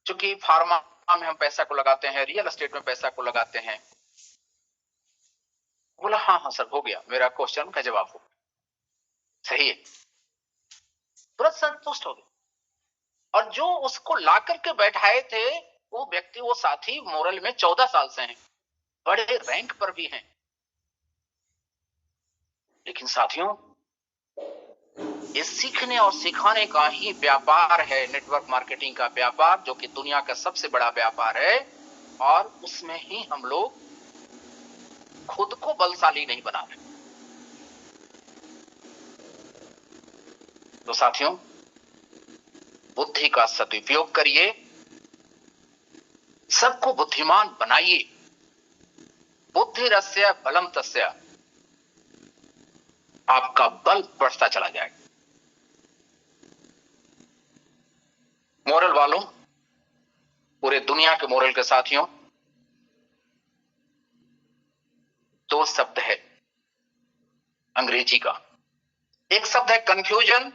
चूंकि फार्मा में हम पैसा को लगाते हैं, रियल एस्टेट में पैसा को लगाते हैं। बोला हाँ हाँ सर, हो गया, मेरा क्वेश्चन का जवाब हो सही है, तुरंत संतुष्ट हो गए। और जो उसको ला करके बैठाए थे वो व्यक्ति, वो साथी मोरल में 14 साल से हैं, बड़े रैंक पर भी हैं। लेकिन साथियों, ये सीखने और सिखाने का ही व्यापार है, नेटवर्क मार्केटिंग का व्यापार, जो कि दुनिया का सबसे बड़ा व्यापार है। और उसमें ही हम लोग खुद को बलशाली नहीं बना रहे। तो साथियों, बुद्धि का सदुपयोग करिए, सबको बुद्धिमान बनाइए। बुद्धिरस्य बलम तस्य, आपका बल बढ़ता चला जाएगा। मोरल वालों, पूरे दुनिया के मोरल के साथियों, दो शब्द है अंग्रेजी का, एक शब्द है कंफ्यूजन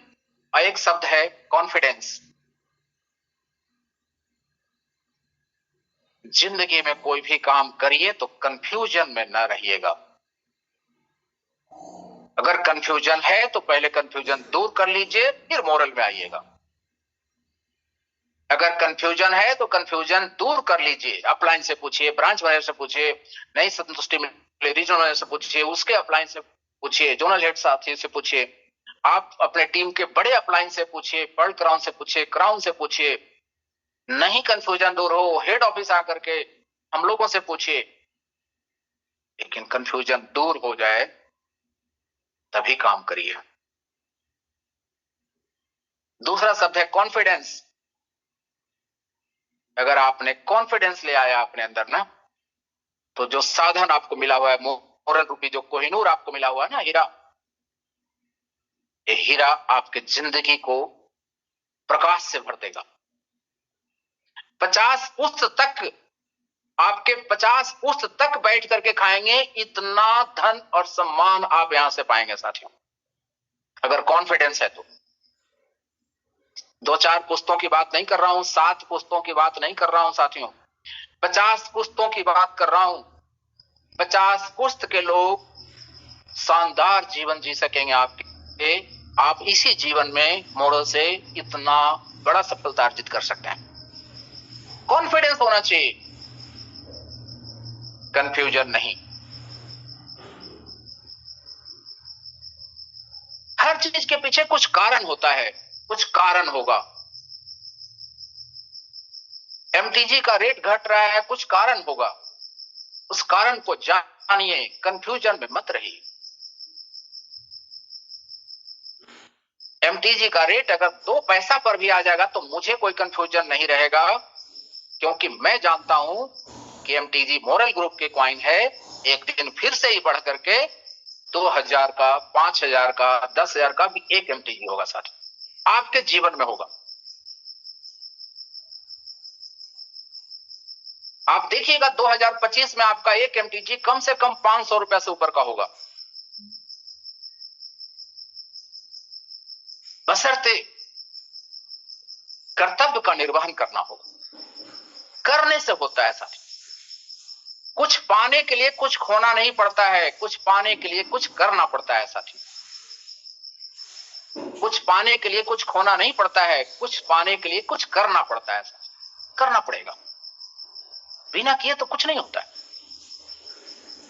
और एक शब्द है कॉन्फिडेंस। जिंदगी में कोई भी काम करिए तो कंफ्यूजन में न रहिएगा। अगर कंफ्यूजन है तो पहले कंफ्यूजन दूर कर लीजिए, फिर मोरल में आइएगा। अगर कंफ्यूजन है तो कंफ्यूजन दूर कर लीजिए, अपलाइन से पूछिए, ब्रांच मैनेजर से पूछिए, नहीं संतुष्टि मिले रीजनल मैनेजर से पूछिए, उसके अपलाइन से पूछिए, जोनल हेड साथी से पूछिए, आप अपने टीम के बड़े अपलाइन से पूछिए, वर्ल्ड क्राउन से पूछिए, क्राउन से पूछिए। नहीं कंफ्यूजन दूर हो, हेड ऑफिस आकर के हम लोगों से पूछिए। लेकिन कंफ्यूजन दूर हो जाए तभी काम करिए। दूसरा शब्द है कॉन्फिडेंस। अगर आपने कॉन्फिडेंस ले आया अपने अंदर ना, तो जो साधन आपको मिला हुआ है, मोरल रूपी जो कोहिनूर आपको मिला हुआ है ना, हीरा, ये हीरा आपके जिंदगी को प्रकाश से भर देगा। 50 पुस्त तक, आपके 50 पुस्त तक बैठ करके खाएंगे, इतना धन और सम्मान आप यहां से पाएंगे साथियों, अगर कॉन्फिडेंस है तो। 2-4 पुस्तों की बात नहीं कर रहा हूं, 7 पुस्तों की बात नहीं कर रहा हूं साथियों, 50 पुस्तों की बात कर रहा हूं। 50 पुस्त के लोग शानदार जीवन जी सकेंगे आपके। आप इसी जीवन में मोरल से इतना बड़ा सफलता अर्जित कर सकते हैं। कॉन्फिडेंस होना चाहिए, कंफ्यूजन नहीं। हर चीज के पीछे कुछ कारण होता है, कुछ कारण होगा। एमटीजी का रेट घट रहा है, कुछ कारण होगा, उस कारण को जानिए, कंफ्यूजन में मत रहिए। एमटीजी का रेट अगर 2 पैसा पर भी आ जाएगा तो मुझे कोई कंफ्यूजन नहीं रहेगा, क्योंकि मैं जानता हूं कि एमटीजी मोरल ग्रुप के कॉइन है। एक दिन फिर से ही बढ़ करके 2000 का, 5000 का, 10,000 का भी एक एमटीजी होगा साथ, आपके जीवन में होगा। आप देखिएगा 2025 में आपका एक एमटीजी कम से कम 500 रुपए से ऊपर का होगा, बशर्ते कर्तव्य का निर्वहन करना होगा। करने से होता है साथी। कुछ पाने के लिए कुछ खोना नहीं पड़ता है, कुछ पाने के लिए कुछ करना पड़ता है साथी। कुछ पाने के लिए कुछ खोना नहीं पड़ता है, कुछ पाने के लिए कुछ करना पड़ता है साथी। करना पड़ेगा, बिना किए तो कुछ नहीं होता है।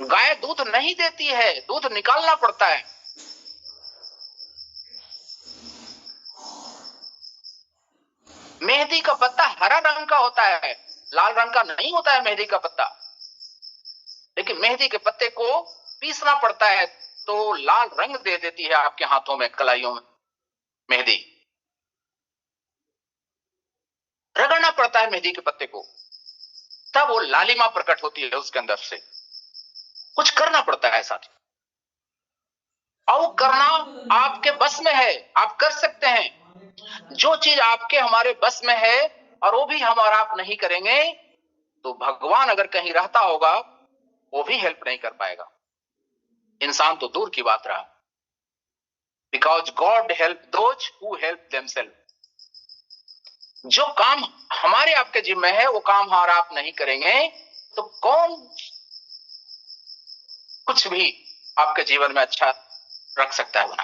गाय दूध नहीं देती है, दूध निकालना पड़ता है। मेहंदी का पत्ता हरा रंग का होता है, लाल रंग का नहीं होता है मेहंदी का पत्ता। लेकिन मेहंदी के पत्ते को पीसना पड़ता है तो लाल रंग दे देती है आपके हाथों में, कलाइयों में। मेहंदी रगड़ना पड़ता है मेहंदी के पत्ते को, तब वो लालिमा प्रकट होती है उसके अंदर से। कुछ करना पड़ता है साथी, और करना आपके बस में है, आप कर सकते हैं। जो चीज आपके हमारे बस में है और वो भी हम और आप नहीं करेंगे, तो भगवान अगर कहीं रहता होगा वो भी हेल्प नहीं कर पाएगा। इंसान तो दूर की बात रहा, because God help those who help themselves. जो काम हमारे आपके जिम्मे है वो काम हमारा आप नहीं करेंगे तो कौन कुछ भी आपके जीवन में अच्छा रख सकता है बना।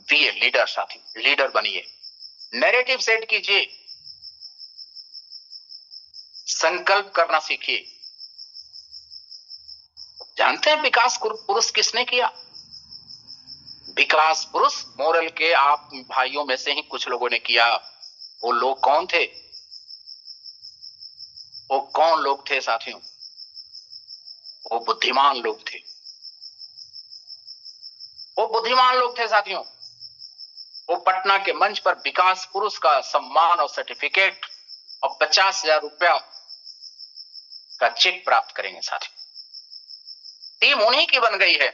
बी ए लीडर साथी, लीडर बनिए, नैरेटिव सेट कीजिए, संकल्प करना सीखिए। जानते हैं विकास पुरुष किसने किया? विकास पुरुष मोरल के आप भाइयों में से ही कुछ लोगों ने किया। वो लोग कौन थे? वो कौन लोग थे साथियों? वो बुद्धिमान लोग थे। वो बुद्धिमान लोग थे साथियों। वो पटना के मंच पर विकास पुरुष का सम्मान और सर्टिफिकेट और 50,000 रुपया का चेक प्राप्त करेंगे साथियों। टीम उन्हीं की बन गई है।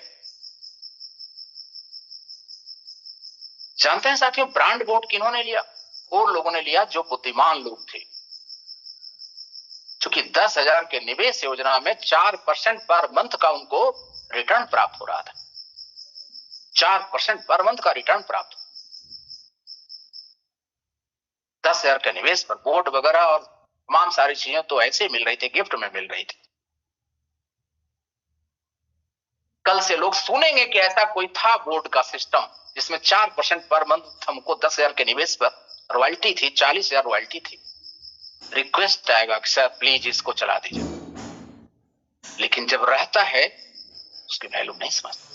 जानते हैं साथियों ब्रांड वोट किन्होंने लिया? वो लोगों ने लिया जो बुद्धिमान लोग थे। चूंकि 10,000 के निवेश योजना में 4% पर मंथ का उनको रिटर्न प्राप्त हो रहा था। 4% पर मंथ का रिटर्न प्राप्त। 10,000 के निवेश पर बोर्ड वगैरह और तमाम सारी चीजें तो ऐसे मिल रही थी, गिफ्ट में मिल रही थी। कल से लोग सुनेंगे कि ऐसा कोई था बोर्ड का सिस्टम जिसमें 4% पर मंथ हमको 10,000 के निवेश पर रॉयल्टी थी, 40,000 रॉयल्टी थी। रिक्वेस्ट आएगा कि सर प्लीज इसको चला दीजिए। लेकिन जब रहता है उसकी वैल्यू नहीं समझता।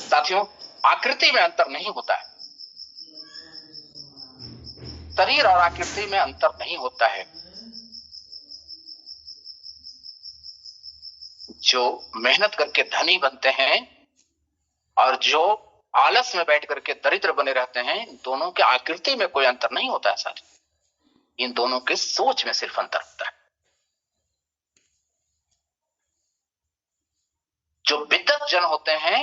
साथियों आकृति में अंतर नहीं होता है, शरीर और आकृति में अंतर नहीं होता है। जो मेहनत करके धनी बनते हैं और जो आलस में बैठ करके दरिद्र बने रहते हैं, दोनों के आकृति में कोई अंतर नहीं होता है साथियों। इन दोनों के सोच में सिर्फ अंतर होता है। जो विद्वत जन होते हैं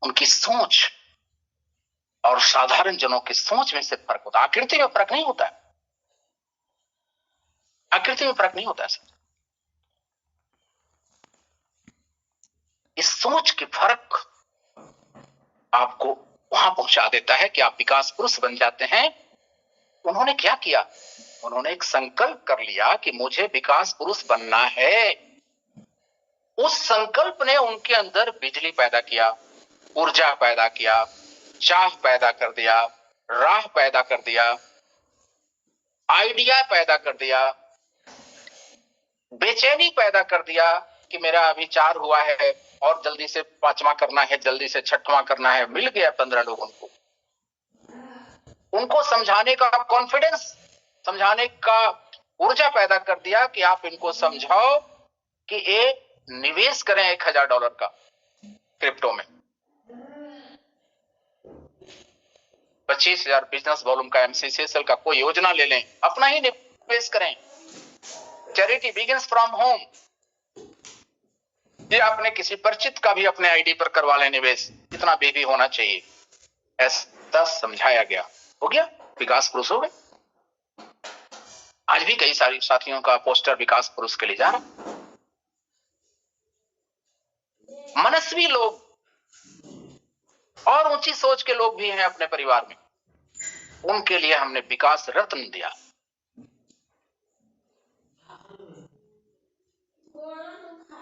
उनकी सोच और साधारण जनों की सोच में सिर्फ फर्क होता है। आकृति में फर्क नहीं होता है। आकृति में फर्क नहीं होता है। इस सोच के फर्क आपको वहां पहुंचा देता है कि आप विकास पुरुष बन जाते हैं। उन्होंने क्या किया? उन्होंने एक संकल्प कर लिया कि मुझे विकास पुरुष बनना है। उस संकल्प ने उनके अंदर बिजली पैदा किया, ऊर्जा पैदा किया, चाह पैदा कर दिया, राह पैदा कर दिया, आइडिया पैदा कर दिया, बेचैनी पैदा कर दिया कि मेरा अभी 4 हुआ है और जल्दी से 5वां करना है, जल्दी से 6वां करना है। मिल गया 15 लोगों को। उनको समझाने का कॉन्फिडेंस, समझाने का ऊर्जा पैदा कर दिया कि आप इनको समझाओ कि ये निवेश करें $1,000 का क्रिप्टो में, 25,000 बिजनेस वॉल्यूम का MCCSL का कोई योजना ले लें, अपना ही निवेश करें। Charity begins from home. ये आपने किसी परिचित का भी अपने आईडी पर करवा लें निवेश, इतना बेबी होना चाहिए। ऐसा समझाया गया, हो गया, विकास पुरुष हो गए। आज भी कई सारी साथियों का पोस्टर विकास पुरुष के लिए जा रहा। मनस्वी लोग और ऊंची सोच के लोग भी हैं अपने परिवार में, उनके लिए हमने विकास रत्न दिया।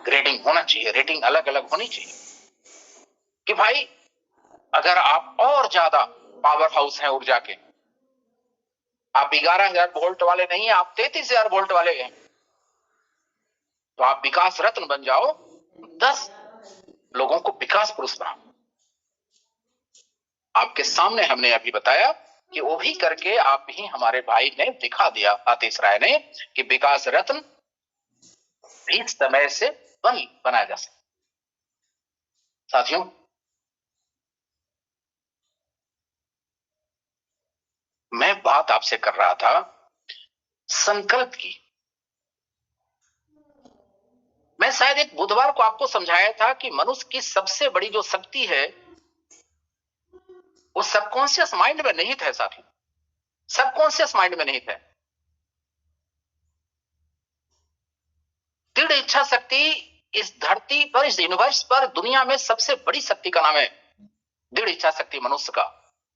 ग्रेडिंग होना चाहिए, रेटिंग अलग अलग होनी चाहिए कि भाई अगर आप और ज्यादा पावर हाउस हैं ऊर्जा के, आप 11,000 वोल्ट वाले नहीं है, आप 33,000 वोल्ट वाले हैं, तो आप विकास रत्न बन जाओ, 10 लोगों को विकास पुरुष बनाओ। आपके सामने हमने अभी बताया कि वो भी करके आप ही हमारे भाई ने दिखा दिया, आतिश राय ने, कि विकास रत्न इस समय से बनाया जा सकता। साथियों मैं बात आपसे कर रहा था संकल्प की। मैं शायद एक बुधवार को आपको समझाया था कि मनुष्य की सबसे बड़ी जो शक्ति है वो सबकॉन्शियस माइंड में निहित है साथियों, सबकॉन्शियस माइंड में निहित है। दृढ़ इच्छा शक्ति इस धरती पर, इस यूनिवर्स पर, दुनिया में सबसे बड़ी शक्ति का नाम है दृढ़ इच्छा शक्ति मनुष्य का,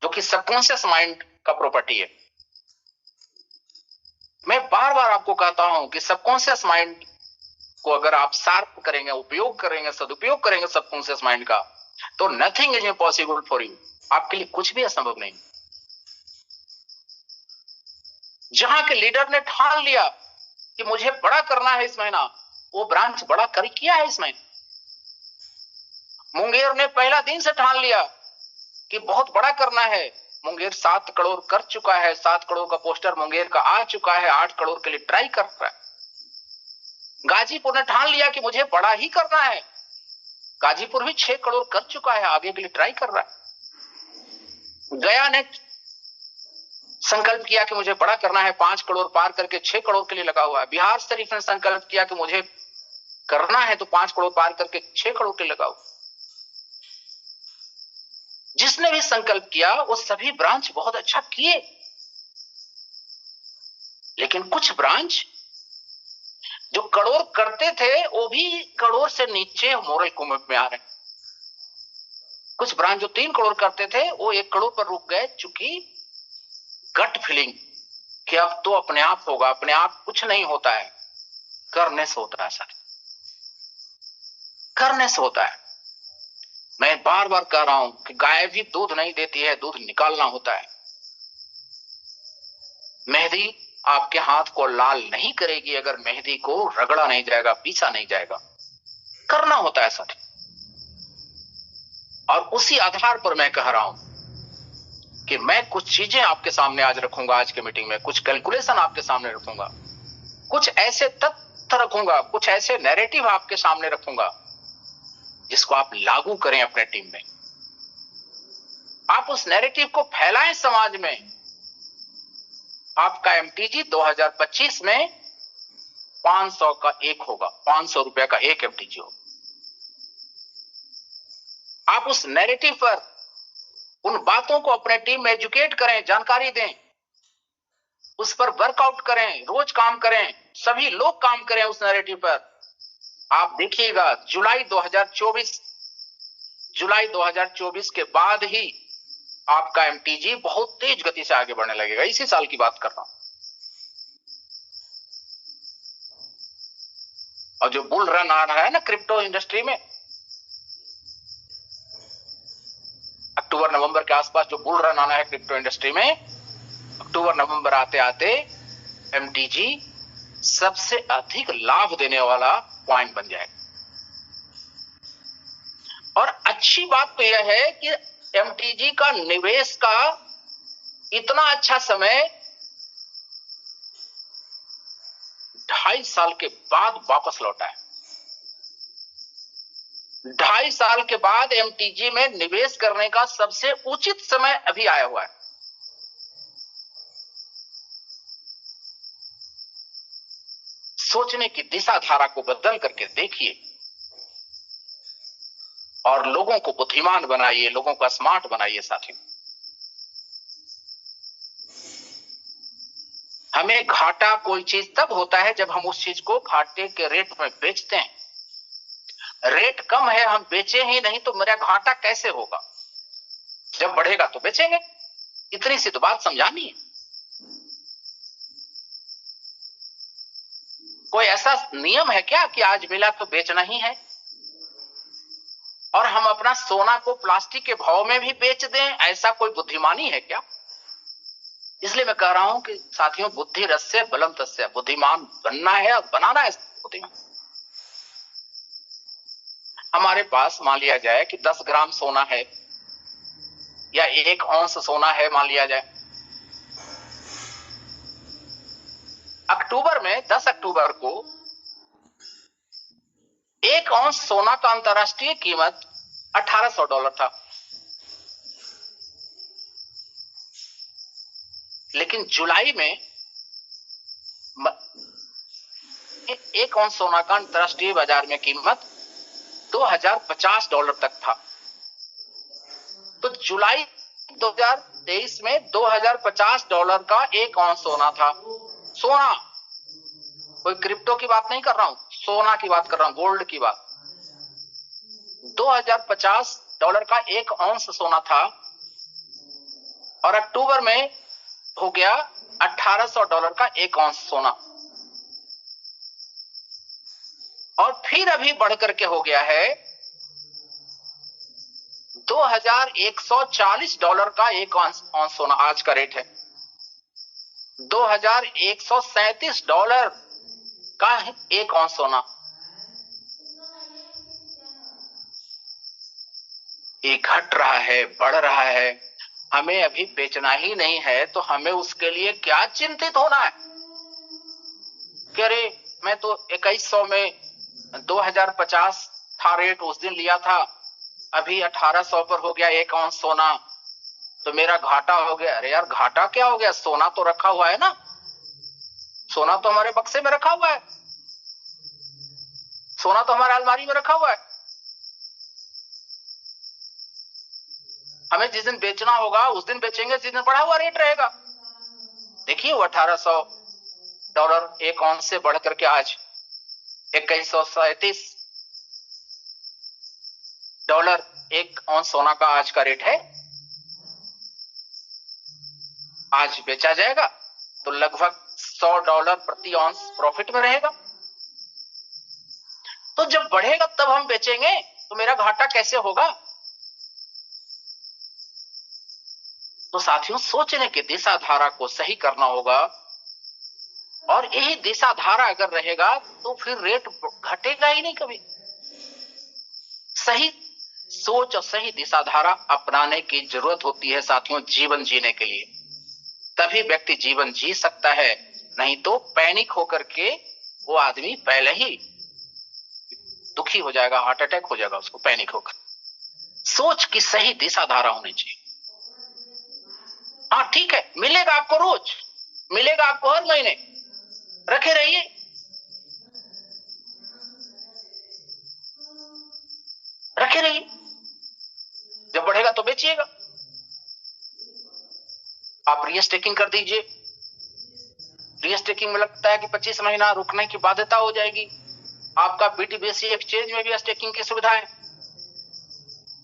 जो कि सबकॉन्शियस माइंड का प्रॉपर्टी है। मैं बार बार आपको कहता हूं कि सबकॉन्शियस माइंड को अगर आप शार्प करेंगे, उपयोग करेंगे, सदुपयोग करेंगे सबकॉन्शियस माइंड का, तो nothing is impossible for you. आपके लिए कुछ भी असंभव नहीं। जहां के लीडर ने ठान लिया कि मुझे बड़ा करना है इस महीना, वो ब्रांच बड़ा कर किया है इस महीने। मुंगेर ने पहला दिन से ठान लिया कि बहुत बड़ा करना है। मुंगेर 7 करोड़ कर चुका है, 7 करोड़ का पोस्टर मुंगेर का आ चुका है, 8 करोड़ के लिए ट्राई कर रहा है। गाजीपुर ने ठान लिया कि मुझे बड़ा ही करना है, गाजीपुर भी 6 करोड़ कर चुका है, आगे के लिए ट्राई कर रहा है। गया ने संकल्प किया कि मुझे बड़ा करना है, 5 करोड़ पार करके 6 करोड़ के लिए लगा हुआ है। बिहार शरीफ ने संकल्प किया कि मुझे करना है, तो 5 करोड़ पार करके 6 करोड़ के लिए लगा हुआ। जिसने भी संकल्प किया वो सभी ब्रांच बहुत अच्छा किए, लेकिन कुछ ब्रांच जो करोड़ करते थे वो भी करोड़ से नीचे मोरल कुमिट में आ रहे हैं। कुछ ब्रांच जो 3 करोड़ करते थे वो 1 करोड़ पर रुक गए, चूंकि गट फीलिंग कि अब तो अपने आप होगा, अपने आप कुछ नहीं होता है, करने से होता है सर, करने से होता है। मैं बार बार कह रहा हूं कि गाय भी दूध नहीं देती है, दूध निकालना होता है। मेहंदी आपके हाथ को लाल नहीं करेगी अगर मेहंदी को रगड़ा नहीं जाएगा, पीसा नहीं जाएगा। करना होता है सर। और उसी आधार पर मैं कह रहा हूं कि मैं कुछ चीजें आपके सामने आज रखूंगा, आज के मीटिंग में कुछ कैलकुलेशन आपके सामने रखूंगा, कुछ ऐसे तथ्य रखूंगा, कुछ ऐसे नैरेटिव आपके सामने रखूंगा जिसको आप लागू करें अपने टीम में। आप उस नैरेटिव को फैलाएं समाज में। आपका एमटीजी 2025 में 500 का एक होगा, 500 रुपए का एक एमटीजी होगा। आप उस नैरेटिव पर उन बातों को अपने टीम में एजुकेट करें, जानकारी दें, उस पर वर्कआउट करें, रोज काम करें, सभी लोग काम करें उस नैरेटिव पर। आप देखिएगा जुलाई 2024 के बाद ही आपका एमटीजी बहुत तेज गति से आगे बढ़ने लगेगा। इसी साल की बात कर रहा हूं। और जो बुल रन आ रहा है ना क्रिप्टो इंडस्ट्री में, अक्टूबर नवंबर के आसपास जो बुल रन आना है क्रिप्टो इंडस्ट्री में, अक्टूबर नवंबर आते आते एमटीजी सबसे अधिक लाभ देने वाला पॉइंट बन जाएगा। और अच्छी बात तो यह है कि एमटीजी का निवेश का इतना अच्छा समय 2.5 साल के बाद वापस लौटा है। 2.5 साल के बाद एमटीजी में निवेश करने का सबसे उचित समय अभी आया हुआ है। सोचने की दिशा धारा को बदल करके देखिए और लोगों को बुद्धिमान बनाइए, लोगों को स्मार्ट बनाइए। साथियों, हमें घाटा कोई चीज तब होता है जब हम उस चीज को घाटे के रेट में बेचते हैं। रेट कम है, हम बेचे ही नहीं तो मेरा घाटा कैसे होगा? जब बढ़ेगा तो बेचेंगे। इतनी सी तो बात समझानी है। कोई ऐसा नियम है क्या कि आज मिला तो बेचना ही है? और हम अपना सोना को प्लास्टिक के भाव में भी बेच दें, ऐसा कोई बुद्धिमानी है क्या? इसलिए मैं कह रहा हूं कि साथियों, बुद्धि रस्य बलम तस्य, बुद्धिमान बनना है और बनाना है बुद्धिमान। हमारे पास मान लिया जाए कि 10 ग्राम सोना है या 1 औंस सोना है, मान लिया जाए। अक्टूबर में 10 अक्टूबर को 1 औंस सोना का अंतरराष्ट्रीय कीमत $1800 था। लेकिन जुलाई में 1 औंस सोना का अंतरराष्ट्रीय बाजार में कीमत $2050 तक था। तो जुलाई 2023 में $2050 का 1 औंस सोना था। सोना, कोई क्रिप्टो की बात नहीं कर रहा हूं, सोना की बात कर रहा हूं, गोल्ड की बात। $2050 का 1 औंस सोना था और अक्टूबर में हो गया $1800 का 1 औंस सोना, और फिर अभी बढ़ करके हो गया है $2140 का 1 औंस सोना। आज का रेट है $2137 का 1 औंस सोना। ये घट रहा है, बढ़ रहा है। हमें अभी बेचना ही नहीं है तो हमें उसके लिए क्या चिंतित होना है कि अरे मैं तो 2100 में 2050 था रेट, उस दिन लिया था, अभी 1800 पर हो गया 1 औंस सोना, तो मेरा घाटा हो गया। अरे यार घाटा क्या हो गया, सोना तो रखा हुआ है ना, सोना तो हमारे बक्से में रखा हुआ है, सोना तो हमारे अलमारी में रखा हुआ है। हमें जिस दिन बेचना होगा उस दिन बेचेंगे, जिस दिन बढ़ा हुआ रेट रहेगा। देखिए वो $1800 1 औंस से बढ़ करके आज $2137 1 औंस सोना का आज का रेट है। आज बेचा जाएगा तो लगभग $100 प्रति औंस प्रॉफिट में रहेगा। तो जब बढ़ेगा तब हम बेचेंगे तो मेरा घाटा कैसे होगा? तो साथियों, सोचने की दिशा धारा को सही करना होगा, और यही दिशा धारा अगर रहेगा तो फिर रेट घटेगा ही नहीं कभी। सही सोच और सही दिशा धारा अपनाने की जरूरत होती है साथियों, जीवन जीने के लिए। तभी व्यक्ति जीवन जी सकता है, नहीं तो पैनिक होकर के वो आदमी पहले ही दुखी हो जाएगा, हार्ट अटैक हो जाएगा उसको पैनिक होकर। सोच की सही दिशा धारा होनी चाहिए। हाँ ठीक है, मिलेगा आपको रोज, मिलेगा आपको हर महीने, रखे रहिए। रखे रहिए, जब बढ़ेगा तो बेचिएगा। आप रीस्टेकिंग कर दीजिए। रीस्टेकिंग में लगता है कि 25 महीना रुकने की बाध्यता हो जाएगी। आपका बीटीबीएसई एक्सचेंज में भी स्टेकिंग की सुविधा है,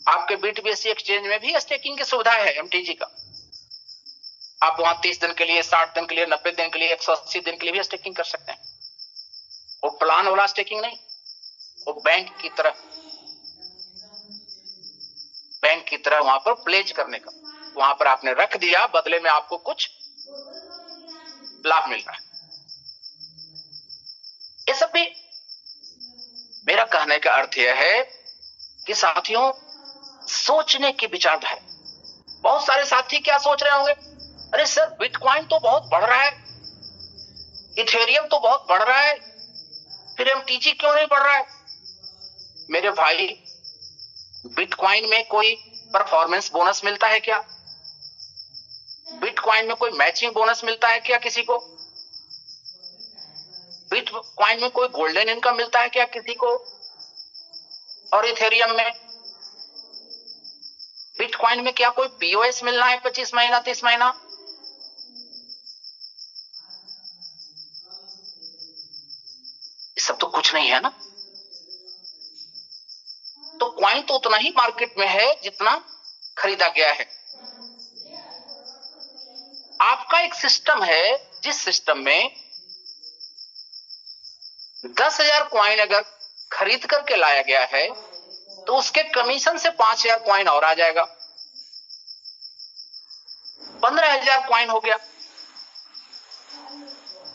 आपके बीटीबीएसई एक्सचेंज में भी स्टेकिंग की सुविधा है एमटीजी का। आप वहां 30 दिन के लिए, 60 दिन के लिए, 90 दिन के लिए, 180 दिन के लिए भी स्टेकिंग कर सकते हैं। वो प्लान वाला स्टेकिंग नहीं, वो बैंक की तरह वहां पर प्लेज करने का, वहां पर आपने रख दिया, बदले में आपको कुछ लाभ मिल रहा है। ये सब भी मेरा कहने का अर्थ यह है कि साथियों, सोचने की विचारधारा। बहुत सारे साथी क्या सोच रहे होंगे, अरे सर बिटकॉइन तो बहुत बढ़ रहा है, इथेरियम तो बहुत बढ़ रहा है, फिर एमटीजी क्यों नहीं बढ़ रहा है? मेरे भाई, बिटकॉइन में कोई परफॉर्मेंस बोनस मिलता है क्या? बिटकॉइन में कोई मैचिंग बोनस मिलता है क्या किसी को? बिटकॉइन में कोई गोल्डन इनकम मिलता है क्या किसी को? और इथेरियम में, बिटकॉइन में क्या कोई पीओएस मिलना है 25 महीना 30 महीना? सब तो कुछ नहीं है ना। तो कॉइन तो उतना ही मार्केट में है जितना खरीदा गया है। आपका एक सिस्टम है, जिस सिस्टम में 10,000 कॉइन अगर खरीद करके लाया गया है तो उसके कमीशन से 5,000 कॉइन और आ जाएगा, 15,000 कॉइन हो गया।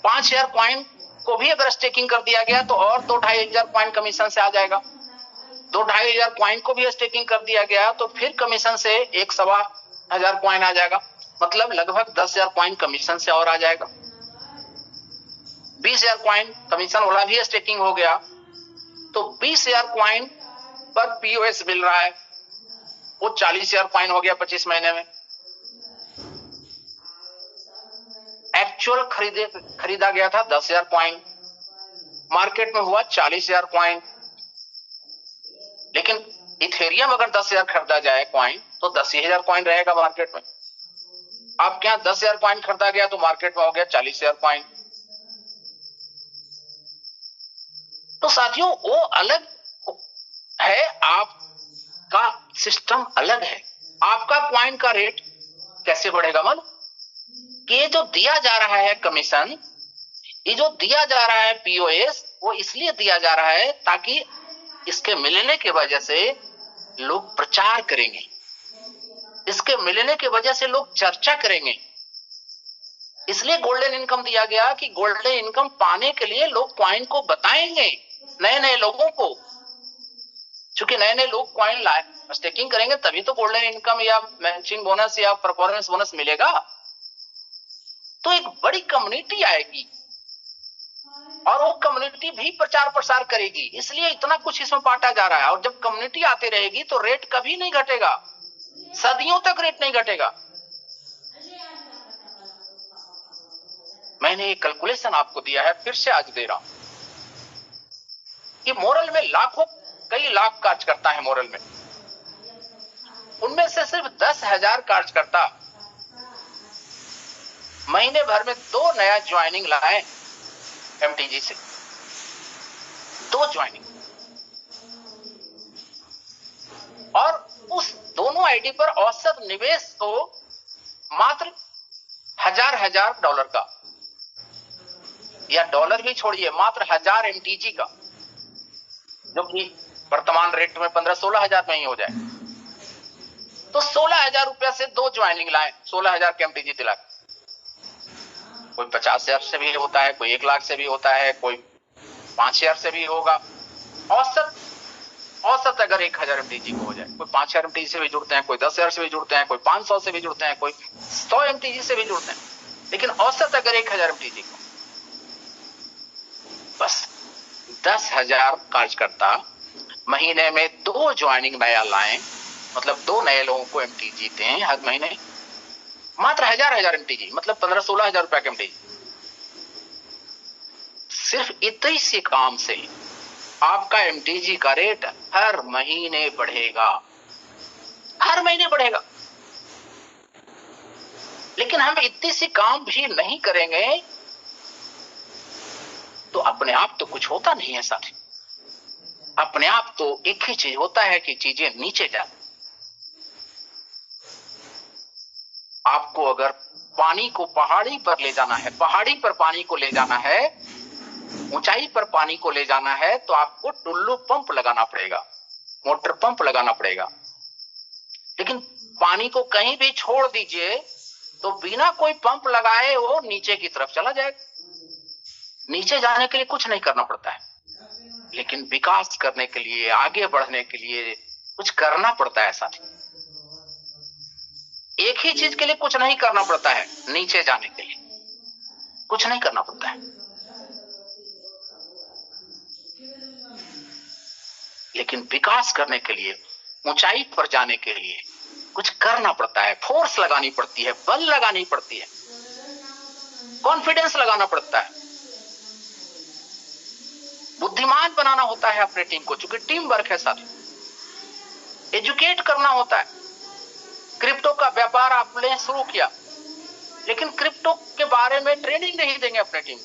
5,000 कॉइन को भी अगर स्टेकिंग कर दिया गया तो और 2,500 कॉइन कमीशन से आ जाएगा। 2,500 कॉइन को भी स्टेकिंग कर दिया गया तो फिर कमीशन से 1,15,000 कॉइन आ जाएगा, मतलब लगभग 10,000 कॉइन कमीशन से और आ जाएगा। 20,000 कॉइन कमीशन वाला भी स्टेकिंग हो गया तो 20,000 कॉइन पर पीओएस मिल रहा है, वो 40,000 कॉइन हो गया 25 महीने में। एक्चुअल खरीदा गया था 10,000 कॉइन, मार्केट में हुआ 40,000 कॉइन। लेकिन इथेरियम अगर 10,000 खरीदा जाए कॉइन तो 10,000 कॉइन रहेगा मार्केट में। आपके यहां 10,000 कॉइन खरीदा गया तो मार्केट में हो गया 40,000 कॉइन। तो साथियों वो अलग है, आपका सिस्टम अलग है। आपका क्वाइन का रेट कैसे बढ़ेगा? मालूम कि ये जो दिया जा रहा है कमीशन, ये जो दिया जा रहा है पीओएस, वो इसलिए दिया जा रहा है ताकि इसके मिलने की वजह से लोग प्रचार करेंगे, इसके मिलने की वजह से लोग चर्चा करेंगे। इसलिए गोल्डन इनकम दिया गया कि गोल्डन इनकम पाने के लिए लोग क्वाइन को बताएंगे नए नए लोगों को, क्योंकि नए नए लोग क्वाइन लाए स्टेकिंग करेंगे तभी तो गोल्डन इनकम या मैचिंग बोनस या परफॉर्मेंस बोनस मिलेगा। तो एक बड़ी कम्युनिटी आएगी और वो कम्युनिटी भी प्रचार प्रसार करेगी, इसलिए इतना कुछ इसमें बांटा जा रहा है। और जब कम्युनिटी आती रहेगी तो रेट कभी नहीं घटेगा, सदियों तक रेट नहीं घटेगा। मैंने एक कैलकुलेशन आपको दिया है, फिर से आज दे रहा हूं कि मोरल में लाखों, कई लाख कार्यकर्ता है मोरल में, उनमें से सिर्फ 10,000 कार्यकर्ता महीने भर में 2 नया ज्वाइनिंग लाए एमटीजी से, 2 ज्वाइनिंग, और उस दोनों आईडी पर औसत निवेश तो मात्र $1000 का, या डॉलर भी छोड़िए, मात्र 1000 एमटीजी का, जो कि वर्तमान रेट में 15-16 हजार में ही हो जाए। तो 16,000 रुपया से 2 ज्वाइनिंग लाए, 16,000 के एमटीजी दिला। कोई 50,000 से भी होता है, कोई 1 लाख से भी होता है, कोई 5,000 से भी होगा। औसत अगर 1,000 एमटीजी को हो जाए, कोई 5,000 एमटीजी से भी जुड़ते हैं, कोई 10,000 से भी जुड़ते हैं, कोई 500 से भी जुड़ते हैं, कोई 100 एमटीजी से भी जुड़ते हैं, लेकिन औसत अगर 1,000 एमटीजी को, बस 10,000 कार्यकर्ता महीने में 2 ज्वाइनिंग नया लाएं, मतलब 2 नए लोगों को एमटीजी दें हर महीने, मात्र 1000 एमटीजी, मतलब 15-16 हजार रुपया के एमटीजी। सिर्फ इतने से काम से आपका एमटीजी का रेट हर महीने बढ़ेगा, हर महीने बढ़ेगा। लेकिन हम इतनी सी काम भी नहीं करेंगे तो अपने आप तो कुछ होता नहीं है साथी। अपने आप तो एक ही चीज होता है कि चीजें नीचे जाती। आपको अगर पानी को पहाड़ी पर ले जाना है, पहाड़ी पर पानी को ले जाना है, ऊंचाई पर पानी को ले जाना है, तो आपको टुल्लू पंप लगाना पड़ेगा, मोटर पंप लगाना पड़ेगा। लेकिन पानी को कहीं भी छोड़ दीजिए तो बिना कोई पंप लगाए वो नीचे की तरफ चला जाएगा। नीचे जाने के लिए कुछ नहीं करना पड़ता है, लेकिन विकास करने के लिए, आगे बढ़ने के लिए कुछ करना पड़ता है साथी। एक ही चीज के लिए कुछ नहीं करना पड़ता है, नीचे जाने के लिए कुछ नहीं करना पड़ता है, लेकिन विकास करने के लिए, ऊंचाई पर जाने के लिए कुछ करना पड़ता है, फोर्स लगानी पड़ती है, बल लगानी पड़ती है, कॉन्फिडेंस लगाना पड़ता है, बुद्धिमान बनाना होता है अपने टीम को, क्योंकि टीम वर्क है साथी। एजुकेट करना होता है। क्रिप्टो का व्यापार आपने शुरू किया, लेकिन क्रिप्टो के बारे में ट्रेनिंग नहीं देंगे अपने टीम।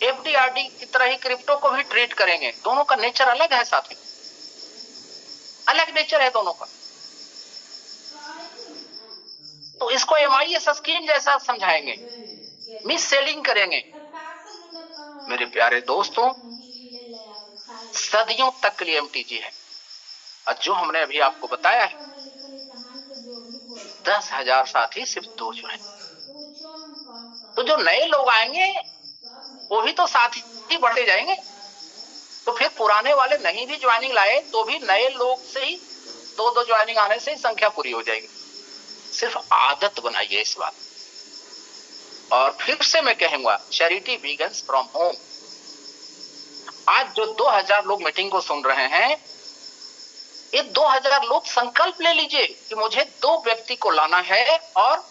एफडीआरडी की तरह ही क्रिप्टो को भी ट्रीट करेंगे। दोनों का नेचर अलग है साथी, अलग नेचर है दोनों का। तो इसको एमआईएस स्कीम जैसा समझाएंगे, मिस सेलिंग करेंगे। मेरे प्यारे दोस्तों, सदियों तक के लिए एमटीजी है, और जो हमने अभी आपको बताया है 10,000 साथी सिर्फ 2 जो है। तो जो नए लोग आएंगे वो भी तो साथी बढ़ते जाएंगे। तो फिर पुराने वाले नहीं भी ज्वाइनिंग लाए तो भी नए लोग से ही 2-2 ज्वाइनिंग आने से ही संख्या पूरी हो जाएगी। सिर्फ आदत बनाइए इस बात। और फिर से मैं कहूंगा, चैरिटी बिगिंस फ्रॉम होम। आज जो 2000 लोग मीटिंग को सुन रहे हैं, ये 2000 लोग संकल्प ले लीजिए कि मुझे 2 व्यक्ति को लाना है और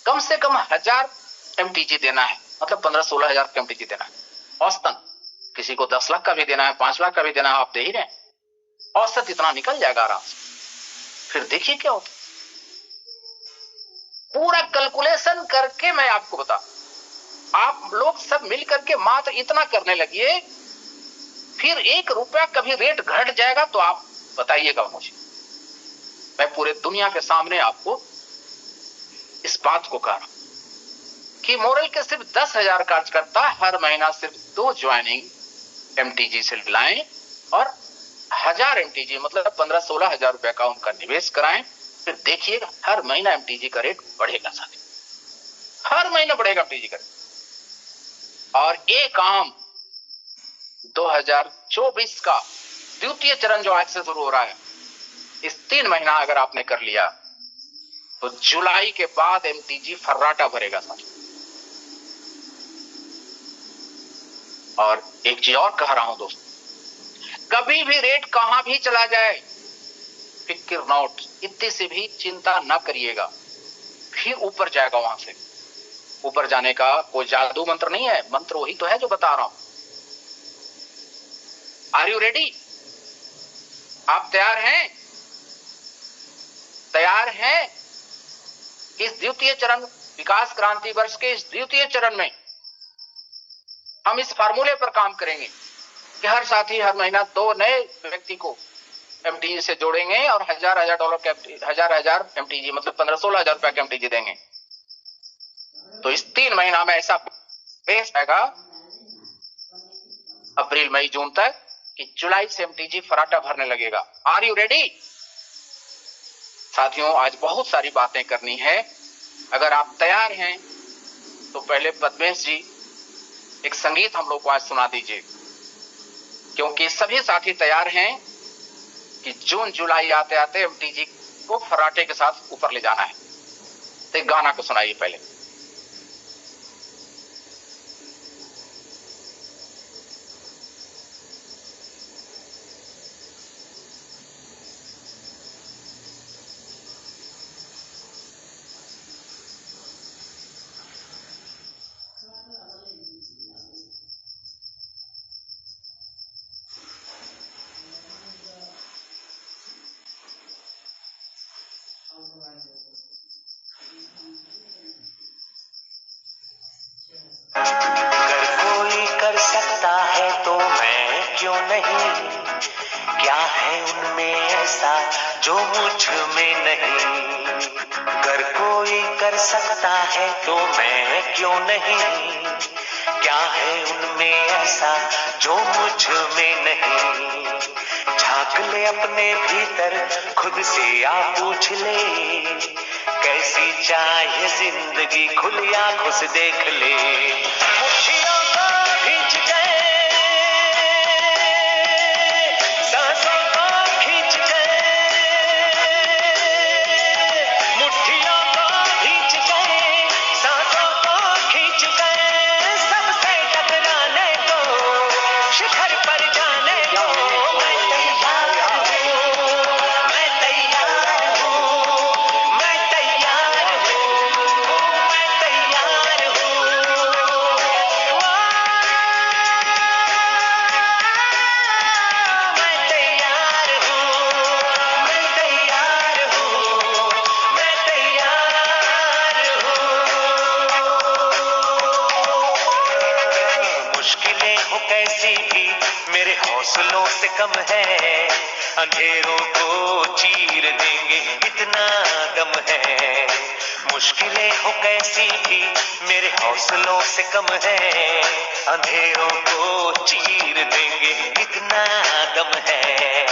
कम से कम 1000 एमटीजी देना है, मतलब 15-16 हजार एमटीजी देना है औसतन। किसी को 10 लाख का भी देना है, 5 लाख का भी देना है, आप दे ही रहे हैं, औसत इतना निकल जाएगा आराम से। फिर देखिए क्या होता, पूरा कैलकुलेशन करके मैं आपको बता। आप लोग सब मिलकर के मात्र इतना करने लगिए, फिर 1 रुपया कभी रेट घट जाएगा तो आप बताइएगा मुझे। मैं पूरे दुनिया के सामने आपको इस बात को कह रहा हूं कि मोरल के सिर्फ 10,000 कार्यकर्ता हर महीना सिर्फ 2 ज्वाइनिंग एमटीजी से लाएं और 1000 एमटीजी मतलब 15-16 हजार रुपए का उनका निवेश कराएं, फिर देखिएगा हर महीना एमटीजी का रेट बढ़ेगा साथी, हर महीना बढ़ेगा एमटीजी का रेट। और ये काम 2024 का द्वितीय चरण जो आज से शुरू हो रहा है, इस 3 महीना अगर आपने कर लिया तो जुलाई के बाद एमटीजी फर्राटा भरेगा साथी। और एक चीज और कह रहा हूं दोस्तों, कभी भी रेट कहां भी चला जाए, फिक्र नोट, इतनी से भी चिंता ना करिएगा, फिर ऊपर जाएगा। वहां से ऊपर जाने का कोई जादू मंत्र नहीं है, मंत्र वही तो है जो बता रहा हूं। Are you ready? आप तैयार हैं? तैयार हैं? इस द्वितीय चरण विकास क्रांति वर्ष के इस द्वितीय चरण में हम इस फार्मूले पर काम करेंगे कि हर साथी हर महीना 2 नए व्यक्ति को एमटीजी से जोड़ेंगे और $1000 के हजार एमटीजी मतलब 15-16 हजार रुपए के एमटीजी देंगे। तो इस 3 महीना में ऐसा बेस आएगा अप्रैल मई जून तक कि जुलाई से एमटीजी फराटा भरने लगेगा। Are you ready? साथियों, आज बहुत सारी बातें करनी है। अगर आप तैयार हैं तो पहले पद्मेश जी एक संगीत हम लोग को आज सुना दीजिए, क्योंकि सभी साथी तैयार हैं कि जून जुलाई आते आते एमटीजी को फराटे के साथ ऊपर ले जाना है। तो एक गाना को सुनाइए पहले। अगर कोई कर सकता है तो मैं क्यों नहीं, क्या है उनमें ऐसा जो मुझ में नहीं। अगर कोई कर सकता है तो मैं क्यों नहीं, क्या है उनमें ऐसा जो मुझ में नहीं। झांक ले अपने भीतर खुद से आ पूछ ले, कैसी चाहिए जिंदगी खुली आंखों से देख ले। मुट्ठियों को खींच के, सांसों को खींच के, मुट्ठियों को खींच के, सांसों को खींच के, सबसे टकराने को, शिखर पर जाने को मैं तैयार हूँ, मैं तैयार हूँ, मैं तैयार हूँ, मैं तैयार हूँ। मैं तैयार हूँ, मैं तैयार हूँ, मैं तैयार हूँ। मुश्किलें हो कैसी भी मेरे हौसलों से कम है, अंधेरों को चीर देंगे इतना दम है। मुश्किलें हो कैसी भी मेरे हौसलों से कम है, अंधेरों को चीर देंगे इतना दम है।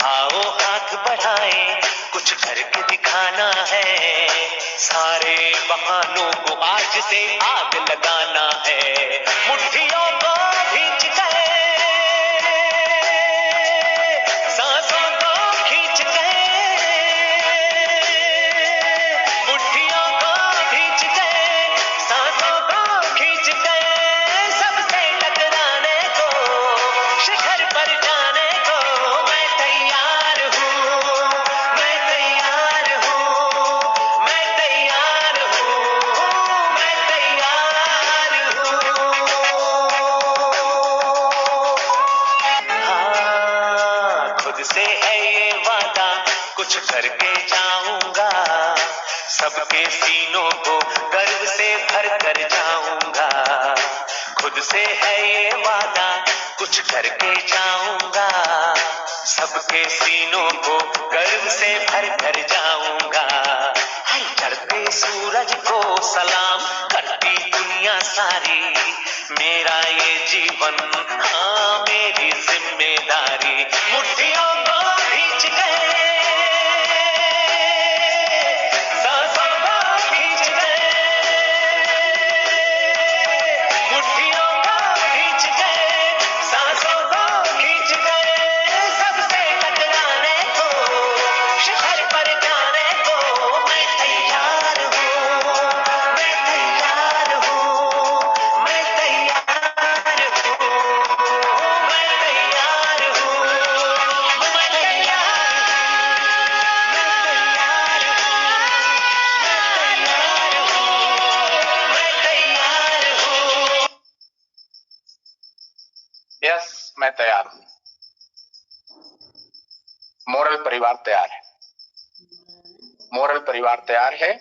आओ हाथ बढ़ाएं, कुछ करके दिखाना है, सारे बहानों को आज से आग लगाना है। मुट्ठियों को खींच के, सांसों को खींच के, मुट्ठियों को खींच के, सांसों को खींच के, सबसे टकराने को, शिखर पर जाने को मैं तैयार हूँ, मैं तैयार हूँ, मैं तैयार हूँ, मैं तैयार हूँ। हाँ, खुद से है ये वादा कुछ करके जाऊंगा, सबके सीनों को गर्व से भर कर जाऊंगा, खुद से है ये वादा कुछ करके जाऊंगा, सबके सीनों को गर्व से भर कर जाऊंगा, हर चढ़ते सूरज को सलाम करती दुनिया सारी, मेरा ये जीवन हाँ मेरी जिम्मेदारी, मुट्ठियों को खींच गए, सांसों को खींच गए, मुट्ठियों को खींच गए, सांसों को खींच गए, सबसे टकराने को, शिखर पर जाने को मैं तैयार हूँ, मैं तैयार हूँ, मैं तैयार हूँ, मैं तैयार हूँ, मैं तैयार हूँ, मैं तैयार हूँ। यस, मैं तैयार हूं। मोरल परिवार तैयार है, मोरल परिवार तैयार है।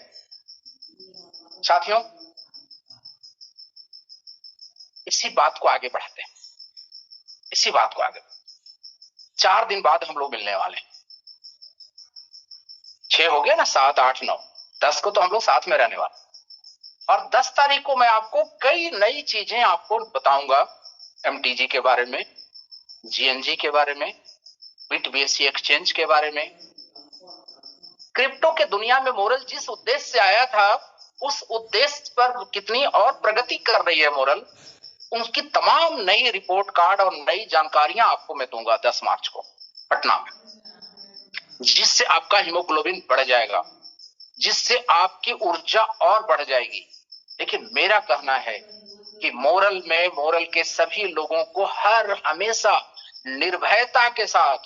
साथियों, इसी बात को आगे बढ़ाते हैं, इसी बात को आगे। 4 दिन बाद हम लोग मिलने वाले हैं। 6 हो गया ना, 7, 8, 9, 10 को तो हम लोग साथ में रहने वाले, और 10 तारीख को मैं आपको कई नई चीजें आपको बताऊंगा, MTG के बारे में, GNG के बारे में, बिट BSC एक्सचेंज के बारे में। क्रिप्टो के दुनिया में मोरल जिस उद्देश्य से आया था, उस उद्देश्य पर कितनी और प्रगति कर रही है मोरल, उनकी तमाम नई रिपोर्ट कार्ड और नई जानकारियां आपको मैं दूंगा 10 मार्च को पटना में, जिससे आपका हीमोग्लोबिन बढ़ जाएगा, जिससे आपकी ऊर्जा और बढ़ जाएगी। लेकिन मेरा कहना है कि मोरल में, मोरल के सभी लोगों को हर हमेशा निर्भयता के साथ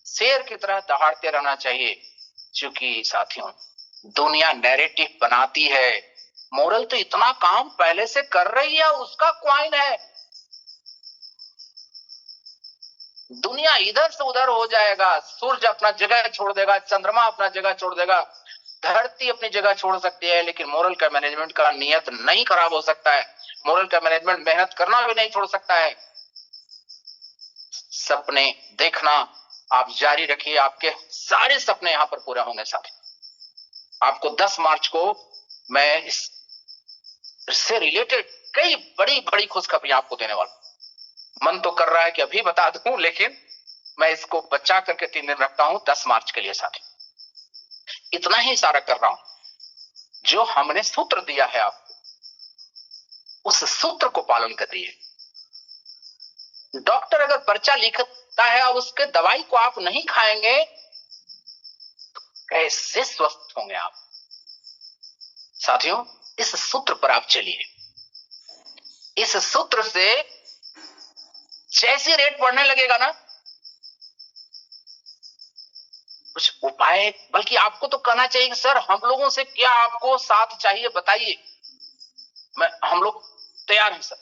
शेर की तरह दहाड़ते रहना चाहिए, क्योंकि साथियों दुनिया नैरेटिव बनाती है, मोरल तो इतना काम पहले से कर रही है, उसका क्वाइन है। दुनिया इधर से उधर हो जाएगा, सूरज अपना जगह छोड़ देगा, चंद्रमा अपना जगह छोड़ देगा, धरती अपनी जगह छोड़ सकती है, लेकिन मोरल का मैनेजमेंट का नियत नहीं खराब हो सकता है। मोरल का मैनेजमेंट मेहनत करना भी नहीं छोड़ सकता है। सपने देखना आप जारी रखिए, आपके सारे सपने यहां पर पूरे होंगे साथी। आपको 10 मार्च को मैं इससे रिलेटेड कई बड़ी बड़ी खुशखबरियां आपको देने वाला। मन तो कर रहा है कि अभी बता दूं, लेकिन मैं इसको बचा करके 3 दिन रखता हूं 10 मार्च के लिए साथी। इतना ही इशारा कर रहा हूं, जो हमने सूत्र दिया है आपको, उस सूत्र को पालन करिए। डॉक्टर अगर पर्चा लिखता है और उसके दवाई को आप नहीं खाएंगे, तो कैसे स्वस्थ होंगे आप? साथियों, इस सूत्र पर आप चलिए। इस सूत्र से जैसे रेट बढ़ने लगेगा ना, कुछ उपाय, बल्कि आपको तो कहना चाहिए कि सर हम लोगों से क्या आपको साथ चाहिए बताइए, हम लोग तैयार हैं सर,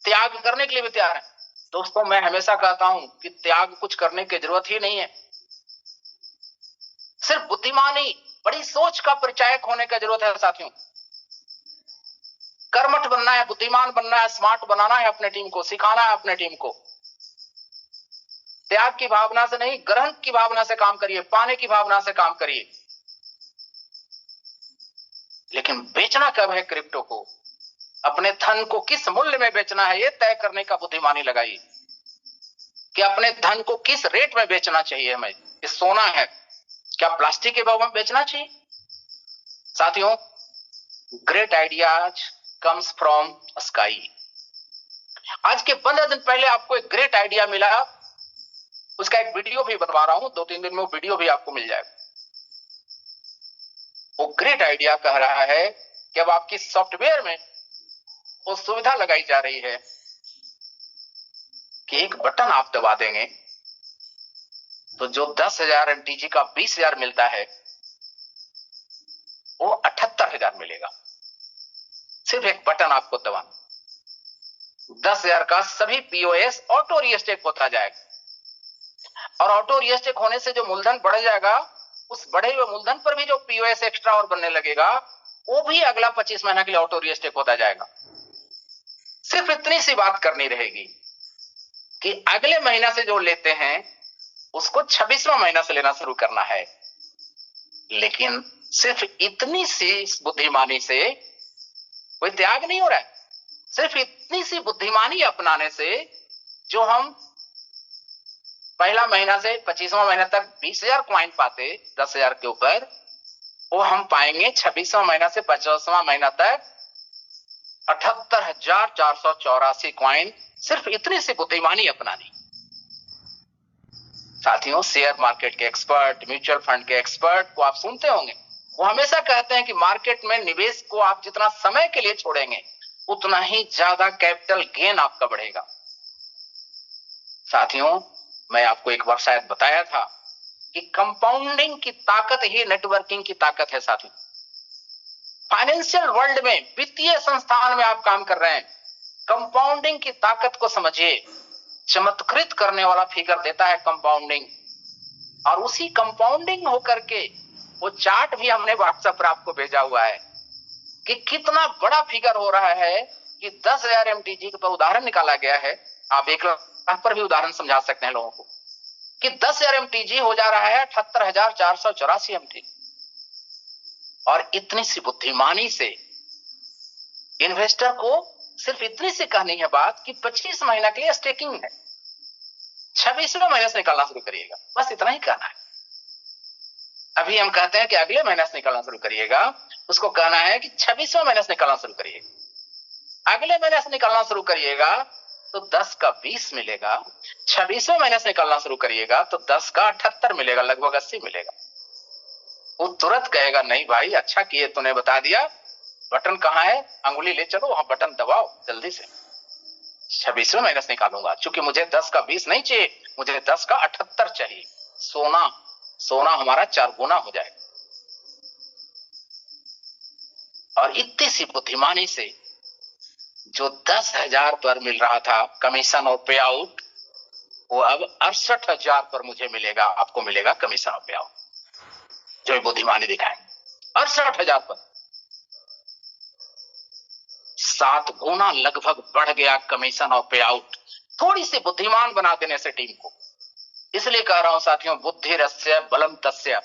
त्याग करने के लिए भी तैयार हैं। दोस्तों, मैं हमेशा कहता हूं कि त्याग कुछ करने की जरूरत ही नहीं है, सिर्फ बुद्धिमानी, बड़ी सोच का परिचायक होने की जरूरत है साथियों। कर्मठ बनना है, बुद्धिमान बनना है, स्मार्ट बनाना है अपने टीम को, सिखाना है अपने टीम को। त्याग की भावना से नहीं, ग्रहण की भावना से काम करिए, पाने की भावना से काम करिए। लेकिन बेचना कब है क्रिप्टो को, अपने धन को किस मूल्य में बेचना है, यह तय करने का बुद्धिमानी लगाइए कि अपने धन को किस रेट में बेचना चाहिए। हमें ये सोना है, क्या प्लास्टिक के भाव में बेचना चाहिए? साथियों, great ideas comes from sky. आज के 15 दिन पहले आपको एक ग्रेट आइडिया मिला, उसका एक वीडियो भी बनवा रहा हूं, 2-3 दिन में वो वीडियो भी आपको मिल जाएगा। वो ग्रेट आइडिया कह रहा है कि अब आपकी सॉफ्टवेयर में वो सुविधा लगाई जा रही है कि एक बटन आप दबा देंगे तो जो 10,000 MTG का 20,000 मिलता है, वो 78,000 मिलेगा। सिर्फ एक बटन आपको दबाना, 10,000 का सभी POS ऑटो रीस्टेक होता जाएगा, और ऑटो रीस्टेक होने से जो मूलधन बढ़ जाएगा, उस बढ़े हुए मूलधन पर भी जो पीओएस एक्स्ट्रा और बनने लगेगा, वो भी अगला 25 महीना के लिए ऑटो रीस्टेक होता जाएगा। सिर्फ इतनी सी बात करनी रहेगी कि अगले महीना से जो लेते हैं उसको 26वां महीना से लेना शुरू करना है। लेकिन सिर्फ इतनी सी बुद्धिमानी से कोई त्याग नहीं हो रहा है। सिर्फ इतनी सी बुद्धिमानी अपनाने से जो हम पहला महीना से 25वां महीना तक 20,000 कॉइन पाते 10,000 के ऊपर, वो हम पाएंगे 26वां महीना से 50वां महीना तक 78,484 कॉइन। सिर्फ इतनी सी बुद्धिमानी अपनानी। साथियों, शेयर मार्केट के एक्सपर्ट, म्यूचुअल फंड के एक्सपर्ट को आप सुनते होंगे, वो हमेशा कहते हैं कि मार्केट में निवेश को आप जितना समय के लिए छोड़ेंगे उतना ही ज्यादा कैपिटल गेन आपका बढ़ेगा। साथियों, मैं आपको एक बार शायद बताया था कि कंपाउंडिंग की ताकत ही नेटवर्किंग की ताकत है। साथियों, फाइनेंशियल वर्ल्ड में, वित्तीय संस्थान में आप काम कर रहे हैं, कंपाउंडिंग की ताकत को समझिए। चमत्कृत करने वाला फिगर देता है कंपाउंडिंग, और उसी कंपाउंडिंग होकर के वो चार्ट भी हमने व्हाट्सएप पर आपको भेजा हुआ है कि कितना बड़ा फिगर हो रहा है कि 10,000 एमटीजी पर उदाहरण निकाला गया है। आप 1 लाख पर भी उदाहरण समझा सकते हैं लोगों को कि 10,000 एमटीजी हो जा रहा है 78,484 एमटीजी। और इतनी सी बुद्धिमानी से इन्वेस्टर को सिर्फ इतनी सी कहनी है बात कि 25 महीना के लिए स्टेकिंग है, 26वें महीने से निकालना शुरू करिएगा। बस इतना ही कहना है। अभी हम कहते हैं कि अगले महीने से निकालना शुरू करिएगा, उसको कहना है कि 26वें महीने से निकालना शुरू करिएगा। अगले महीने से निकालना शुरू करिएगा तो 10 का 20 मिलेगा। 26वें महीने से निकालना शुरू करिएगा तो 10 का 78 मिलेगा, लगभग 80 मिलेगा। वो तुरंत कहेगा, नहीं भाई, अच्छा किए तूने बता दिया, बटन कहाँ है, अंगुली ले चलो, वहां बटन दबाओ जल्दी से। 26वें महीने से निकालूंगा, क्योंकि मुझे 10 का 20 नहीं चाहिए, मुझे 10 का 78 चाहिए। सोना हमारा 4 गुना हो जाएगा। और इतनी सी बुद्धिमानी से जो 10,000 पर मिल रहा था कमीशन और पे आउट, वो अब 68,000 पर मुझे मिलेगा, आपको मिलेगा कमीशन और पे आउट, जो बुद्धिमानी दिखाएंगे। 68,000 पर 7 गुना लगभग बढ़ गया कमीशन और पे आउट, थोड़ी सी बुद्धिमान बना देने से टीम को। इसलिए कह रहा हूं साथियों, बुद्धिरस्य बलम तस्य।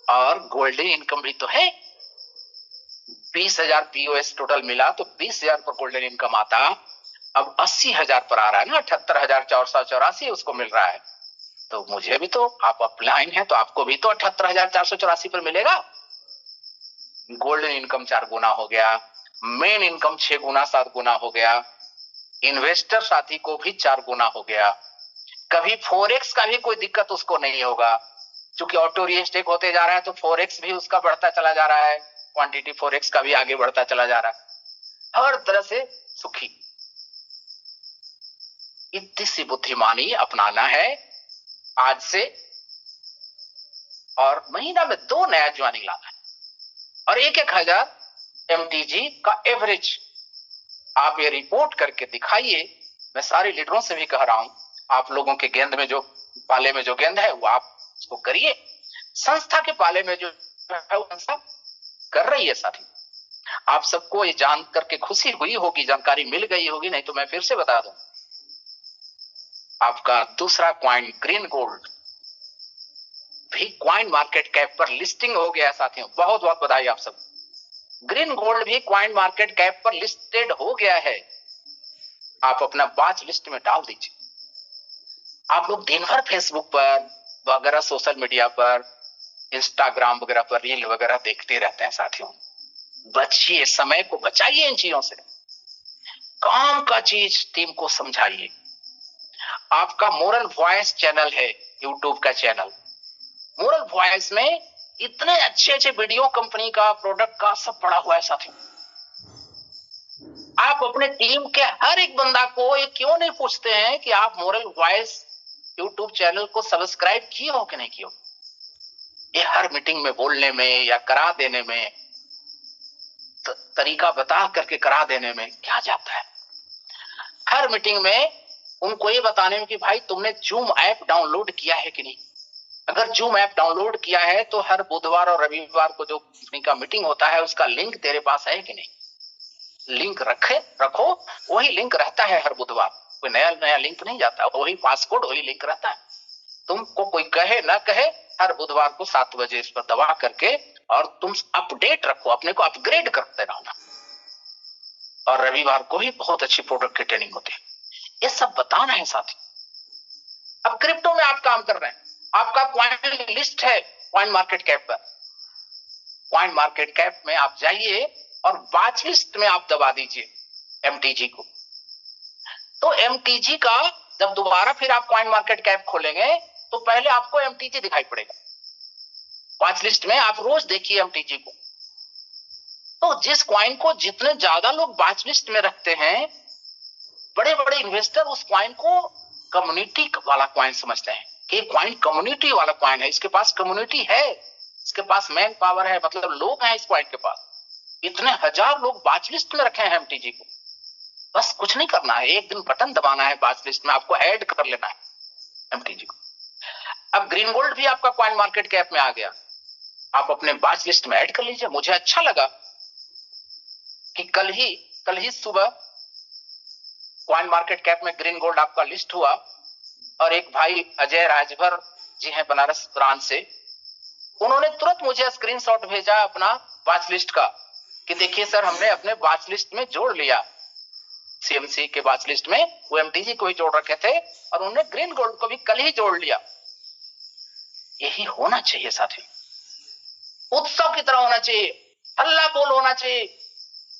और गोल्डन इनकम भी तो है। 20,000 पीओएस टोटल मिला तो 20,000 पर गोल्डन इनकम आता, अब 80,000 पर आ रहा है ना, 78,484 उसको मिल रहा है। तो मुझे भी तो, आप अपलाइन है तो आपको भी तो 78,484 पर मिलेगा। गोल्डन इनकम 4 गुना हो गया, मेन इनकम 6 गुना 7 गुना हो गया, इन्वेस्टर साथी को भी 4 गुना हो गया। कभी फोरेक्स का भी कोई दिक्कत उसको नहीं होगा, क्योंकि ऑटो रीस्टेक होते जा रहा है तो फोरेक्स भी उसका बढ़ता चला जा रहा है, क्वांटिटी फोरेक्स का भी आगे बढ़ता चला जा रहा है, हर तरह से सुखी। इतनी सी बुद्धिमानी अपनाना है आज से, और महीना में 2 नया ज्वाइनिंग लाना है, और 1,000 एमटीजी का एवरेज आप ये रिपोर्ट करके दिखाइए। मैं सारे लीडरों से भी कह रहा हूं, आप लोगों के गेंद में जो पाले में जो गेंद है वो आप उसको करिए, संस्था के पाले में जो है वो संस्था कर रही है। साथी, आप सबको ये जान करके खुशी हुई होगी, जानकारी मिल गई होगी, नहीं तो मैं फिर से बता दूं, आपका दूसरा क्वाइन ग्रीन गोल्ड भी क्वाइन मार्केट कैप पर लिस्टिंग हो गया है। साथियों, बहुत बहुत बधाई आप सब। ग्रीन गोल्ड भी क्वाइन मार्केट कैप पर लिस्टेड हो गया है। आप अपना वॉच लिस्ट में डाल दीजिए। आप लोग दिन भर फेसबुक पर वगैरह, सोशल मीडिया पर, इंस्टाग्राम वगैरह पर रील वगैरह देखते रहते हैं। साथियों, बचिए, समय को बचाइए इन चीजों से, काम का चीज टीम को समझाइए। आपका मोरल वॉइस चैनल है, यूट्यूब का चैनल, मोरल वॉइस में इतने अच्छे अच्छे वीडियो कंपनी का, प्रोडक्ट का सब पड़ा हुआ है। साथियों, आप अपने टीम के हर एक बंदा को ये क्यों नहीं पूछते हैं कि आप मोरल वॉइस यूट्यूब चैनल को सब्सक्राइब किए हो कि नहीं किए हो? ये हर मीटिंग में बोलने में या करा देने में, तरीका बता करके करा देने में क्या जाता है? हर मीटिंग में उनको ये बताने में कि भाई तुमने जूम ऐप डाउनलोड किया है कि नहीं। अगर जूम ऐप डाउनलोड किया है तो हर बुधवार और रविवार को जो कंपनी का मीटिंग होता है उसका लिंक तेरे पास है कि नहीं। लिंक रखो, वही लिंक रहता है हर बुधवार, कोई नया लिंक नहीं जाता, वही पासकोड वही लिंक रहता है। तुमको कोई कहे ना कहे, हर बुधवार को 7 बजे इस पर दबा करके और तुम अपडेट रखो, अपने को अपग्रेड करते रहो ना। और रविवार को ही बहुत अच्छी प्रोडक्ट की ट्रेनिंग होती है। ये सब बताना है साथी। अब क्रिप्टो में आप काम कर रहे हैं, आपका क्वाइन लिस्ट है क्वाइन मार्केट कैप पर। क्वाइन मार्केट कैप में आप जाइए और वॉच लिस्ट में आप दबा दीजिए एमटीजी को। तो एमटीजी का जब दोबारा फिर आप क्वाइन मार्केट कैप खोलेंगे तो पहले आपको एमटीजी दिखाई पड़ेगा। वॉच लिस्ट में आप रोज देखिए एमटीजी को। तो जिस क्वाइन को जितने ज्यादा लोग वॉच लिस्ट में रखते हैं, बड़े बड़े इन्वेस्टर उस क्वाइन को कम्युनिटी वाला क्वाइन समझते हैं कि क्वाइन कम्युनिटी वाला क्वाइन है, इसके पास कम्युनिटी है, इसके पास मैन पावर है, मतलब लोग हैं इस क्वाइन के पास। इतने हजार लोग वॉच लिस्ट में रखे हैं एमटीजी को। बस कुछ नहीं करना है, एक दिन बटन दबाना है वॉच लिस्ट में, आपको ऐड कर लेना है एमटीजी को। अब ग्रीन गोल्ड भी आपका क्वाइन मार्केट कैप में आ गया, आप अपने वॉच लिस्ट में ऐड कर लीजिए। मुझे अच्छा लगा कि कल ही सुबह क्वाइन मार्केट कैप में ग्रीन गोल्ड आपका लिस्ट हुआ और एक भाई अजय राजभर जी हैं बनारस ब्रांच से, उन्होंने तुरंत मुझे स्क्रीनशॉट भेजा अपना वॉच लिस्ट का कि देखिए सर हमने अपने वॉच लिस्ट में जोड़ लिया, सीएमसी के वॉच लिस्ट में वो एमटीजी को ही जोड़ रखे थे और उन्होंने ग्रीन गोल्ड को भी कल ही जोड़ लिया। यही होना चाहिए साथियों, उत्सव की तरह होना चाहिए, हल्ला बोल होना चाहिए,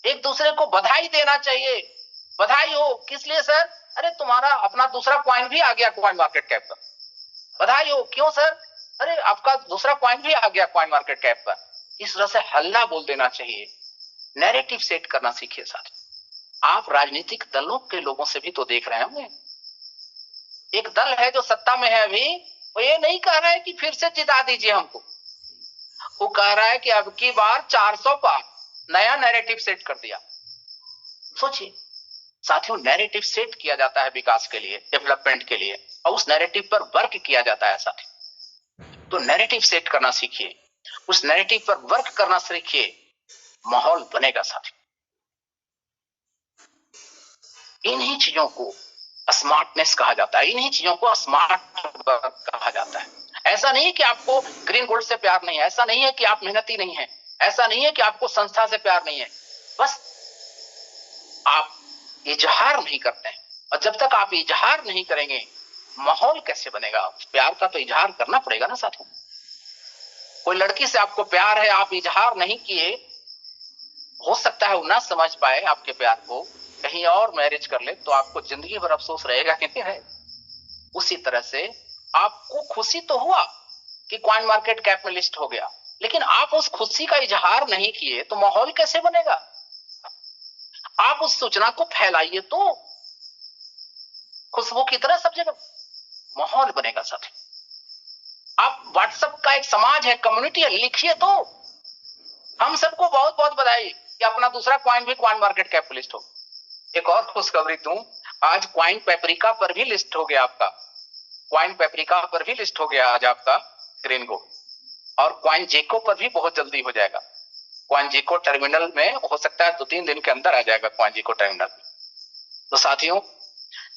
एक दूसरे को बधाई देना चाहिए। बधाई हो किस लिए सर? अरे तुम्हारा अपना दूसरा क्वाइन भी आ गया क्वाइन मार्केट कैप पर। बधाई हो क्यों सर? अरे आपका दूसरा क्वाइन भी आ गया क्वाइन मार्केट कैप पर। इस तरह से हल्ला बोल देना चाहिए, नैरेटिव सेट करना सीखिए साथ। आप राजनीतिक दलों के लोगों से भी तो देख रहे होंगे, एक दल है जो सत्ता में है अभी, वो ये नहीं कह रहा है कि फिर से जिता दीजिए हमको, वो कह रहा है कि अब की बार 400 पार, नया नैरेटिव सेट कर दिया। सोचिए साथियों, नैरेटिव सेट किया जाता है विकास के लिए, डेवलपमेंट के लिए, और उस नैरेटिव पर वर्क किया जाता है साथियों। तो नैरेटिव सेट करना सीखिए, उस नैरेटिव पर वर्क करना सीखिए, माहौल बनेगा साथियों। इन्हीं चीजों को स्मार्टनेस कहा जाता है, इन्हीं चीजों को स्मार्ट वर्क कहा जाता है। ऐसा नहीं है कि आपको ग्रीन गोल्ड से प्यार नहीं है, ऐसा नहीं है कि आप मेहनती नहीं है, ऐसा नहीं है कि आपको संस्था से प्यार नहीं है, बस आप इजहार नहीं करते हैं। और जब तक आप इजहार नहीं करेंगे माहौल कैसे बनेगा? प्यार का तो इजहार करना पड़ेगा ना साथियों। कोई लड़की से आपको प्यार है, आप इजहार नहीं किए, हो सकता है वो ना समझ पाए आपके प्यार को, कहीं और मैरिज कर ले तो आपको जिंदगी भर अफसोस रहेगा कि नहीं है। उसी तरह से आपको खुशी तो हुआ कि क्वाइन मार्केट कैप में लिस्ट हो गया, लेकिन आप उस खुशी का इजहार नहीं किए तो माहौल कैसे बनेगा? आप उस सूचना को फैलाइए तो खुशबू की तरह सब जगह माहौल बनेगा साथी। आप व्हाट्सएप का एक समाज है, कम्युनिटी है, लिखिए तो। हम सबको बहुत बहुत बधाई कि अपना दूसरा क्वाइन भी क्वाइन मार्केट कैप लिस्ट हो। एक और खुशखबरी दूं, आज क्वाइन पेपरिका पर भी लिस्ट हो गया आपका, क्वाइन पेपरिका पर भी लिस्ट हो गया आज आपका ग्रीन गोल्ड, और क्वाइन जेको पर भी बहुत जल्दी हो जाएगा। क्वाइन जेको टर्मिनल में हो सकता है 2-3 दिन के अंदर आ जाएगा क्वाइन जेको टर्मिनल। तो साथियों,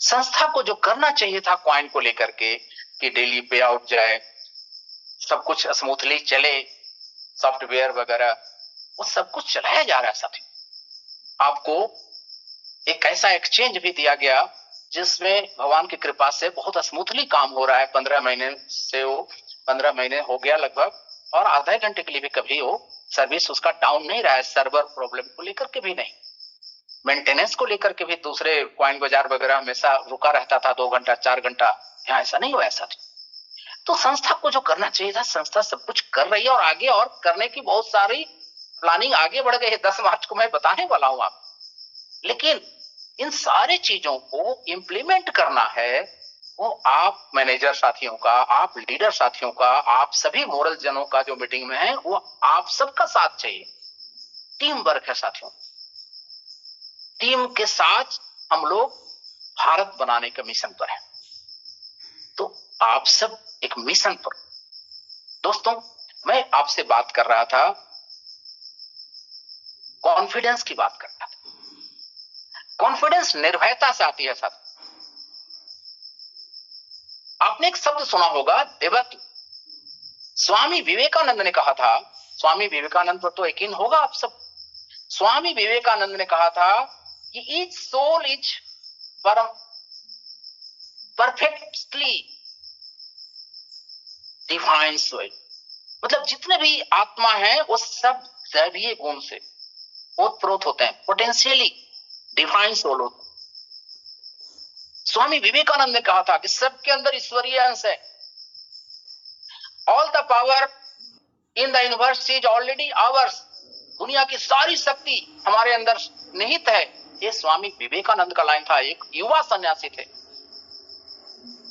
संस्था को जो करना चाहिए था क्वाइन को लेकर के कि डेली पे आउट जाए, सब कुछ स्मूथली चले, सॉफ्टवेयर वगैरह, वो सब कुछ चलाया जा रहा है साथियों। आपको एक ऐसा एक्सचेंज भी दिया गया जिसमें भगवान की कृपा से बहुत स्मूथली काम हो रहा है। 15 महीने से वो 15 महीने हो गया लगभग, और आधे घंटे के लिए भी कभी वो सर्विस उसका डाउन नहीं रहा है। सर्वर प्रॉब्लम को लेकर के भी नहीं, मेंटेनेंस को लेकर के भी दूसरे क्वाइन बाजार वगैरह हमेशा रुका रहता था 2 घंटा 4 घंटा, यहाँ ऐसा नहीं हुआ ऐसा। तो संस्था को जो करना चाहिए था, संस्था सब कुछ कर रही है और आगे और करने की बहुत सारी प्लानिंग आगे बढ़ गई है। 10 मार्च को मैं बताने वाला हूं आप, लेकिन इन सारे चीजों को इंप्लीमेंट करना है, वो आप मैनेजर साथियों का, आप लीडर साथियों का, आप सभी मोरल जनों का जो मीटिंग में है, वो आप सबका साथ चाहिए। टीम वर्क है साथियों, टीम के साथ हम लोग भारत बनाने के मिशन पर है। तो आप सब एक मिशन पर। दोस्तों, मैं आपसे बात कर रहा था, कॉन्फिडेंस की बात कर रहा था। कॉन्फिडेंस निर्भयता से आती है साथ। आपने एक शब्द सुना होगा, देवत्व। स्वामी विवेकानंद ने कहा था, स्वामी विवेकानंद पर तो यकीन होगा आप सब। स्वामी विवेकानंद ने कहा था कि each soul is perfectly divine soul. मतलब जितने भी आत्मा है वो सब दैवीय गुण से ओतप्रोत होते हैं, पोटेंशियली डिवाइन सोल होते हैं। स्वामी विवेकानंद ने कहा था कि सबके अंदर ईश्वरीय अंश है। All the power in the universe is already hours. दुनिया की सारी शक्ति हमारे अंदर निहित है। ये स्वामी विवेकानंद का लाइन था। एक युवा सन्यासी थे।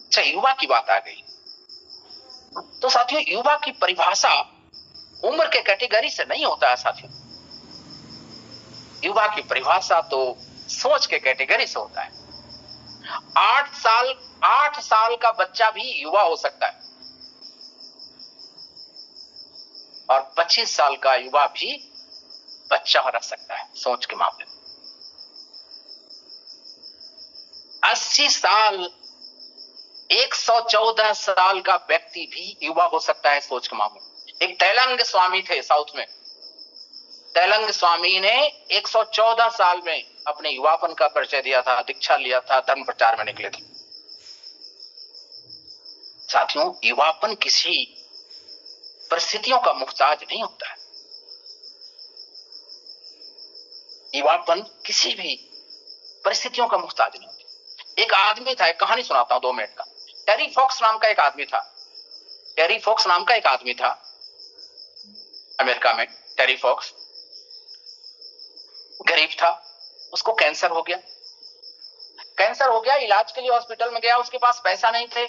अच्छा, युवा की बात आ गई तो साथियों, युवा की परिभाषा उम्र के कैटेगरी से नहीं होता है साथियों। युवा की परिभाषा तो सोच के कैटेगरी से होता है। 8 साल का बच्चा भी युवा हो सकता है और 25 साल का युवा भी बच्चा रह सकता है सोच के मामले में। 80 साल 114 साल का व्यक्ति भी युवा हो सकता है सोच के मामले में। एक तैलंग स्वामी थे साउथ में। तैलंग स्वामी ने 114 साल में अपने युवापन का परिचय दिया था, दीक्षा लिया था, धर्म प्रचार में निकले थे। साथियों, युवापन किसी परिस्थितियों का मुहताज नहीं होता है। युवापन किसी भी परिस्थितियों का मुहताज नहीं होता। एक आदमी था, एक कहानी सुनाता हूं 2 मिनट का। टेरी फॉक्स नाम का एक आदमी था। टेरी फॉक्स नाम का एक आदमी था अमेरिका में। टेरी फॉक्स गरीब था, उसको कैंसर हो गया। कैंसर हो गया, इलाज के लिए हॉस्पिटल में गया, उसके पास पैसा नहीं थे।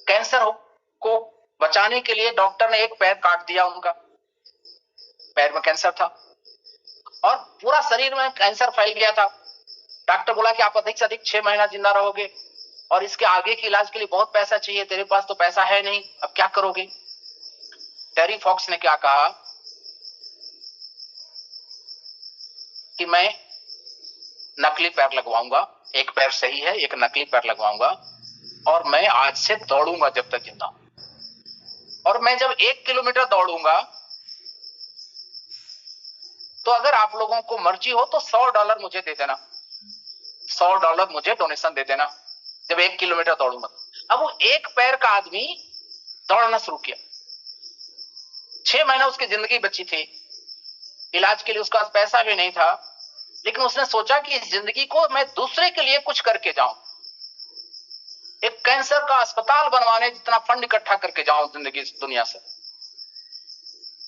कैंसर को बचाने के लिए डॉक्टर ने एक पैर काट दिया उनका। पैर में कैंसर था और पूरा शरीर में कैंसर फैल गया था। डॉक्टर बोला कि आप अधिक से अधिक 6 महीना जिंदा रहोगे और इसके आगे के इलाज के लिए बहुत पैसा चाहिए, तेरे पास तो पैसा है नहीं, अब क्या करोगे? टेरी फॉक्स ने क्या कहा कि मैं नकली पैर लगवाऊंगा, एक पैर सही है, एक नकली पैर लगवाऊंगा और मैं आज से दौड़ूंगा जब तक जिंदा हूं। और मैं जब 1 किलोमीटर दौड़ूंगा तो अगर आप लोगों को मर्जी हो तो $100 मुझे दे देना, $100 मुझे डोनेशन दे देना जब 1 किलोमीटर दौड़ूंगा। अब वो एक पैर का आदमी दौड़ना शुरू किया। 6 महीना उसकी जिंदगी बची थी, इलाज के लिए उसके पास पैसा भी नहीं था, लेकिन उसने सोचा कि इस जिंदगी को मैं दूसरे के लिए कुछ करके जाऊं, एक कैंसर का अस्पताल बनवाने जितना फंड इकट्ठा करके जाऊं जिंदगी इस दुनिया से।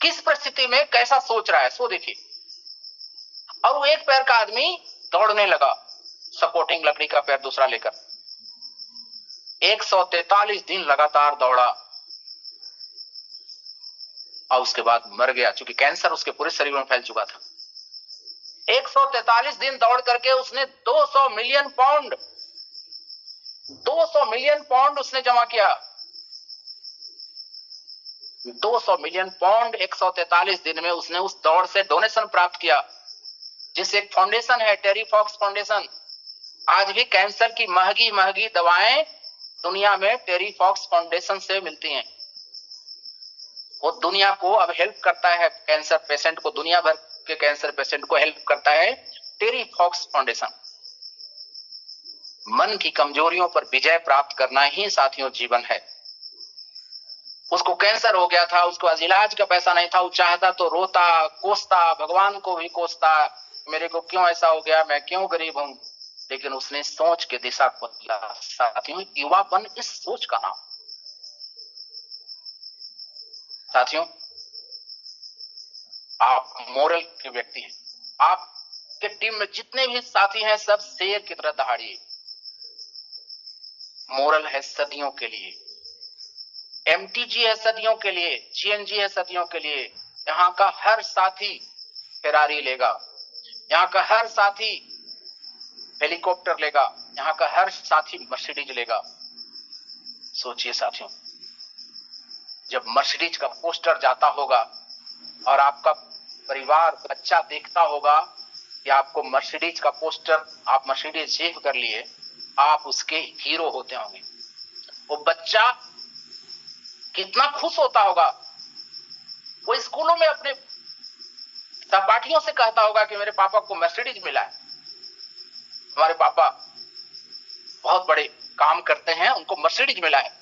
किस परिस्थिति में कैसा सोच रहा है सो देखिए। और वो एक पैर का आदमी दौड़ने लगा, सपोर्टिंग लकड़ी का पैर दूसरा लेकर। 143 दिन लगातार दौड़ा और उसके बाद मर गया, क्योंकि कैंसर उसके पूरे शरीर में फैल चुका था। 143 दिन दौड़ करके उसने 200 मिलियन पाउंड उसने जमा किया। 200 मिलियन पाउंड 143 दिन में उसने उस दौड़ से डोनेशन प्राप्त किया, जिससे एक फाउंडेशन है, टेरी फॉक्स फाउंडेशन। आज भी कैंसर की महंगी महंगी दवाएं दुनिया में टेरी फॉक्स फाउंडेशन से मिलती हैं। वो दुनिया को अब हेल्प करता है, कैंसर पेशेंट को, दुनिया भर के कैंसर पेशेंट को हेल्प करता है टेरी फॉक्स फाउंडेशन। मन की कमजोरियों पर विजय प्राप्त करना ही साथियों जीवन है। उसको कैंसर हो गया था, उसके पास इलाज का पैसा नहीं था, वो चाहता तो रोता, कोसता, भगवान को भी कोसता, मेरे को क्यों ऐसा हो गया, मैं क्यों गरीब हूं। लेकिन उसने सोच के दिशा को बदला। साथियों, युवापन इस सोच का नाम। साथियों, आप मोरल के व्यक्ति हैं। आपके टीम में जितने भी साथी हैं सब शेर की तरह दहाड़िए। मोरल है सदियों के लिए, एमटीजी है सदियों के लिए, जीएनजी है सदियों के लिए। यहाँ का हर साथी फेरारी लेगा, यहाँ का हर साथी हेलीकॉप्टर लेगा, यहाँ का हर साथी मर्सिडीज लेगा। सोचिए साथियों, जब मर्सिडीज का पोस्टर जाता होगा और आपका परिवार बच्चा देखता होगा कि आपको मर्सिडीज का पोस्टर, आप मर्सिडीज सेव कर लिए, आप उसके हीरो होते होंगे। वो बच्चा कितना खुश होता होगा। वो स्कूलों में अपने सहपाठियों से कहता होगा कि मेरे पापा को मर्सिडीज मिला है, हमारे पापा बहुत बड़े काम करते हैं, उनको मर्सिडीज मिला है,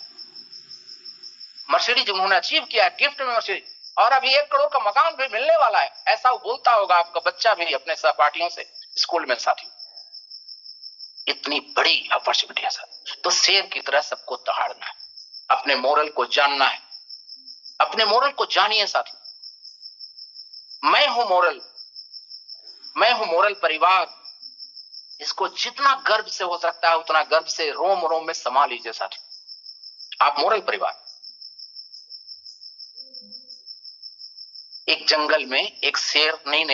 मर्सिडीज उन्होंने अचीव किया है, गिफ्ट में मर्सिडीज, और अभी 1 करोड़ का मकान भी मिलने वाला है। ऐसा वो बोलता होगा आपका बच्चा भी अपने सहपाठियों से स्कूल में। साथियों, इतनी बड़ी अपॉर्चुनिटी है सर। तो शेर की तरह सबको दहाड़ना है, अपने मोरल को जानना है, अपने मोरल को जानिए साथियों। मैं हूं मोरल, मैं हूं मोरल परिवार, इसको जितना गर्व से हो सकता है उतना गर्व से रोम रोम में समा लीजिए साथियों। आप मोरल परिवार। एक जंगल में एक शेरनी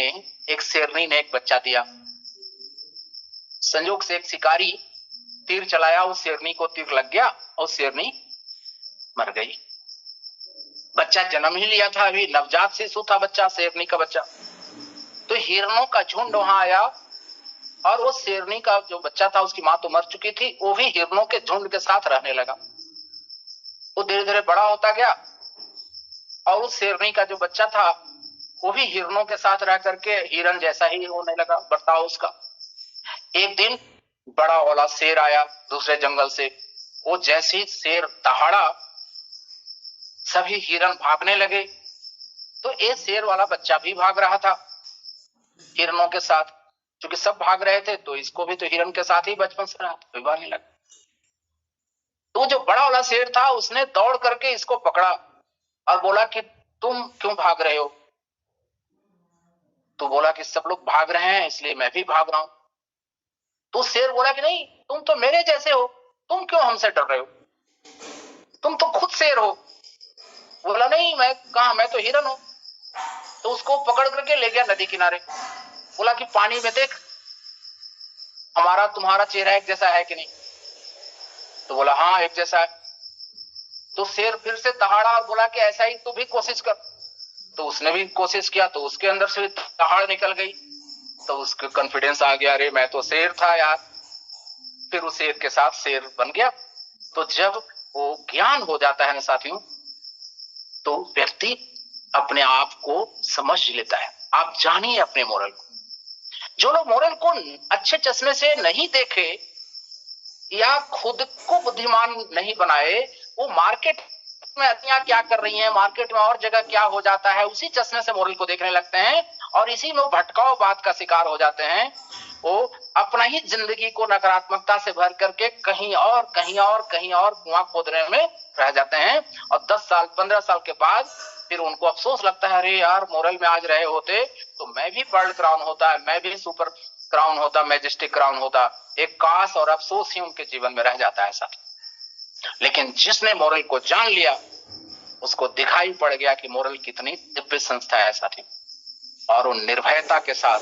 ने एक बच्चा दिया। संयोग से एक शिकारी तीर चलाया, उस शेरनी को तीर लग गया और शेरनी मर गई। बच्चा जन्म ही लिया था, अभी नवजात शिशु था बच्चा, शेरनी का बच्चा। तो हिरणों का झुंड वहां आया और वो शेरनी का जो बच्चा था, उसकी मां तो मर चुकी थी, वो भी हिरणों के झुंड के साथ रहने लगा। वो धीरे धीरे बड़ा होता गया और उस शेरनी का जो बच्चा था वो भी हिरणों के साथ रह करके हिरण जैसा ही होने लगा बर्ताव उसका। एक दिन बड़ा वाला शेर आया दूसरे जंगल से। वो जैसे ही शेर दहाड़ा, सभी हिरण भागने लगे। तो ये शेर वाला बच्चा भी भाग रहा था हिरणों के साथ। क्योंकि सब भाग रहे थे तो इसको भी तो हिरण के साथ ही बचपन से रहा, तो भागने लगा। तो जो बड़ा वाला शेर था उसने दौड़ करके इसको पकड़ा और बोला कि तुम क्यों भाग रहे हो? तो बोला कि सब लोग भाग रहे हैं इसलिए मैं भी भाग रहा हूं। तो शेर बोला कि नहीं, तुम तो मेरे जैसे हो, तुम क्यों हमसे डर रहे हो? तुम तो खुद शेर हो। बोला नहीं, मैं कहा, मैं तो हिरन हूं। तो उसको पकड़ करके ले गया नदी किनारे। बोला कि पानी में देख, हमारा तुम्हारा चेहरा एक जैसा है कि नहीं? तो बोला हाँ एक जैसा है। तो शेर फिर से दहाड़ा और बोला कि ऐसा ही तू भी कोशिश कर। तो उसने भी कोशिश किया तो उसके अंदर से दहाड़ निकल गई। तो उसको कॉन्फिडेंस आ गया, अरे मैं तो शेर था यार। फिर उस शेर के साथ शेर बन गया। तो जब वो ज्ञान हो जाता है ना साथियों, तो व्यक्ति अपने आप को समझ लेता है। आप जानिए अपने मोरल को। जो लोग मोरल को अच्छे चश्मे से नहीं देखे या खुद को बुद्धिमान नहीं बनाए, वो मार्केट में अतियां क्या कर रही हैं, मार्केट में और जगह क्या हो जाता है, उसी चश्मे से मोरल को देखने लगते हैं और इसी में भटकाव बात का शिकार हो जाते हैं। वो अपना ही जिंदगी को नकारात्मकता से भर करके कहीं और कहीं और कहीं और कुआं खोदने में रह जाते हैं। और 10 साल 15 साल के बाद फिर उनको अफसोस लगता है, अरे यार मोरल में आज रहे होते तो मैं भी वर्ल्ड क्राउन होता, मैं भी सुपर क्राउन होता, मैजेस्टिक क्राउन होता। एक काश और अफसोस ही उनके जीवन में रह जाता है साथ। लेकिन जिसने मोरल को जान लिया उसको दिखाई पड़ गया कि मोरल कितनी दिव्य संस्था है साथी। और वो निर्भयता के साथ,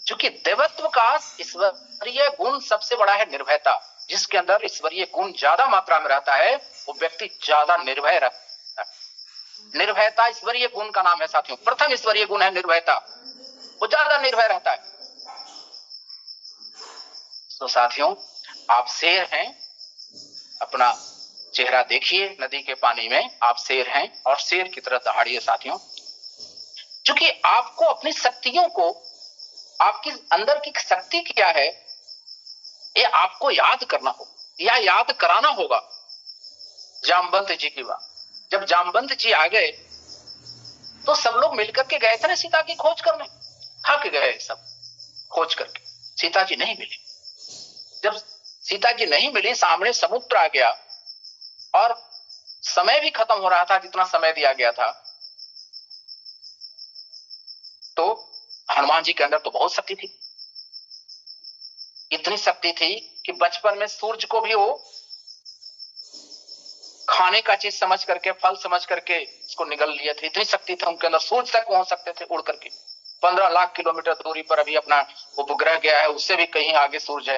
क्योंकि देवत्व का ईश्वरीय गुण सबसे बड़ा है निर्भयता। जिसके अंदर ईश्वरीय गुण ज्यादा मात्रा में रहता है वो व्यक्ति ज्यादा निर्भय रहता है। निर्भयता ईश्वरीय गुण का नाम है साथियों। प्रथम ईश्वरीय गुण है निर्भयता, वो ज्यादा निर्भय रहता है। तो साथियों, आप शेर हैं, अपना चेहरा देखिए नदी के पानी में, आप शेर हैं और शेर की तरह दहाड़िए साथियों। क्योंकि आपको अपनी शक्तियों को, आपकी अंदर की शक्ति क्या है, ये आपको याद करना होगा या याद कराना होगा। जामवंत जी की बात, जब जामवंत जी आ गए तो सब लोग मिलकर के गए थे ना सीता की खोज करने। थक गए सब खोज करके, सीता जी नहीं मिली। जब सीता जी नहीं मिली, सामने समुद्र आ गया और समय भी खत्म हो रहा था जितना समय दिया गया था। तो हनुमान जी के अंदर तो बहुत शक्ति थी, इतनी शक्ति थी कि बचपन में सूरज को भी वो खाने का चीज समझ करके, फल समझ करके उसको निगल लिए थे। इतनी शक्ति थी उनके अंदर, सूरज तक पहुंच सकते थे उड़ करके। 15 लाख किलोमीटर दूरी पर अभी अपना उपग्रह गया है, उससे भी कहीं आगे सूरज है।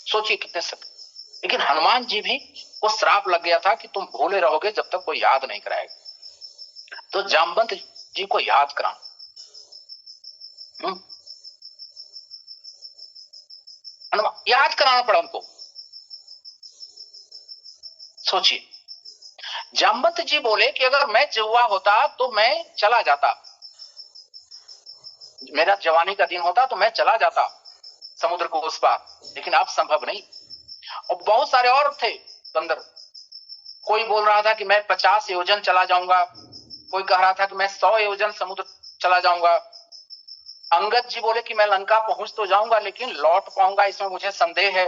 सोचिए कितने सत्य। लेकिन हनुमान जी भी को श्राप लग गया था कि तुम भूले रहोगे जब तक कोई याद नहीं कराएगा। तो जामवंत जी को याद कराना, याद कराना पड़ा उनको। सोचिए, जामवंत जी बोले कि अगर मैं जिउआ होता तो मैं चला जाता, मेरा जवानी का दिन होता तो मैं चला जाता समुद्र को उस पार, लेकिन अब संभव नहीं। और बहुत सारे और थे बंदर, कोई बोल रहा था कि मैं 50 योजन चला जाऊंगा, कोई कह रहा था कि मैं 100 योजन समुद्र चला जाऊंगा। अंगद जी बोले कि मैं लंका पहुंच तो जाऊंगा लेकिन लौट पाऊंगा इसमें मुझे संदेह है।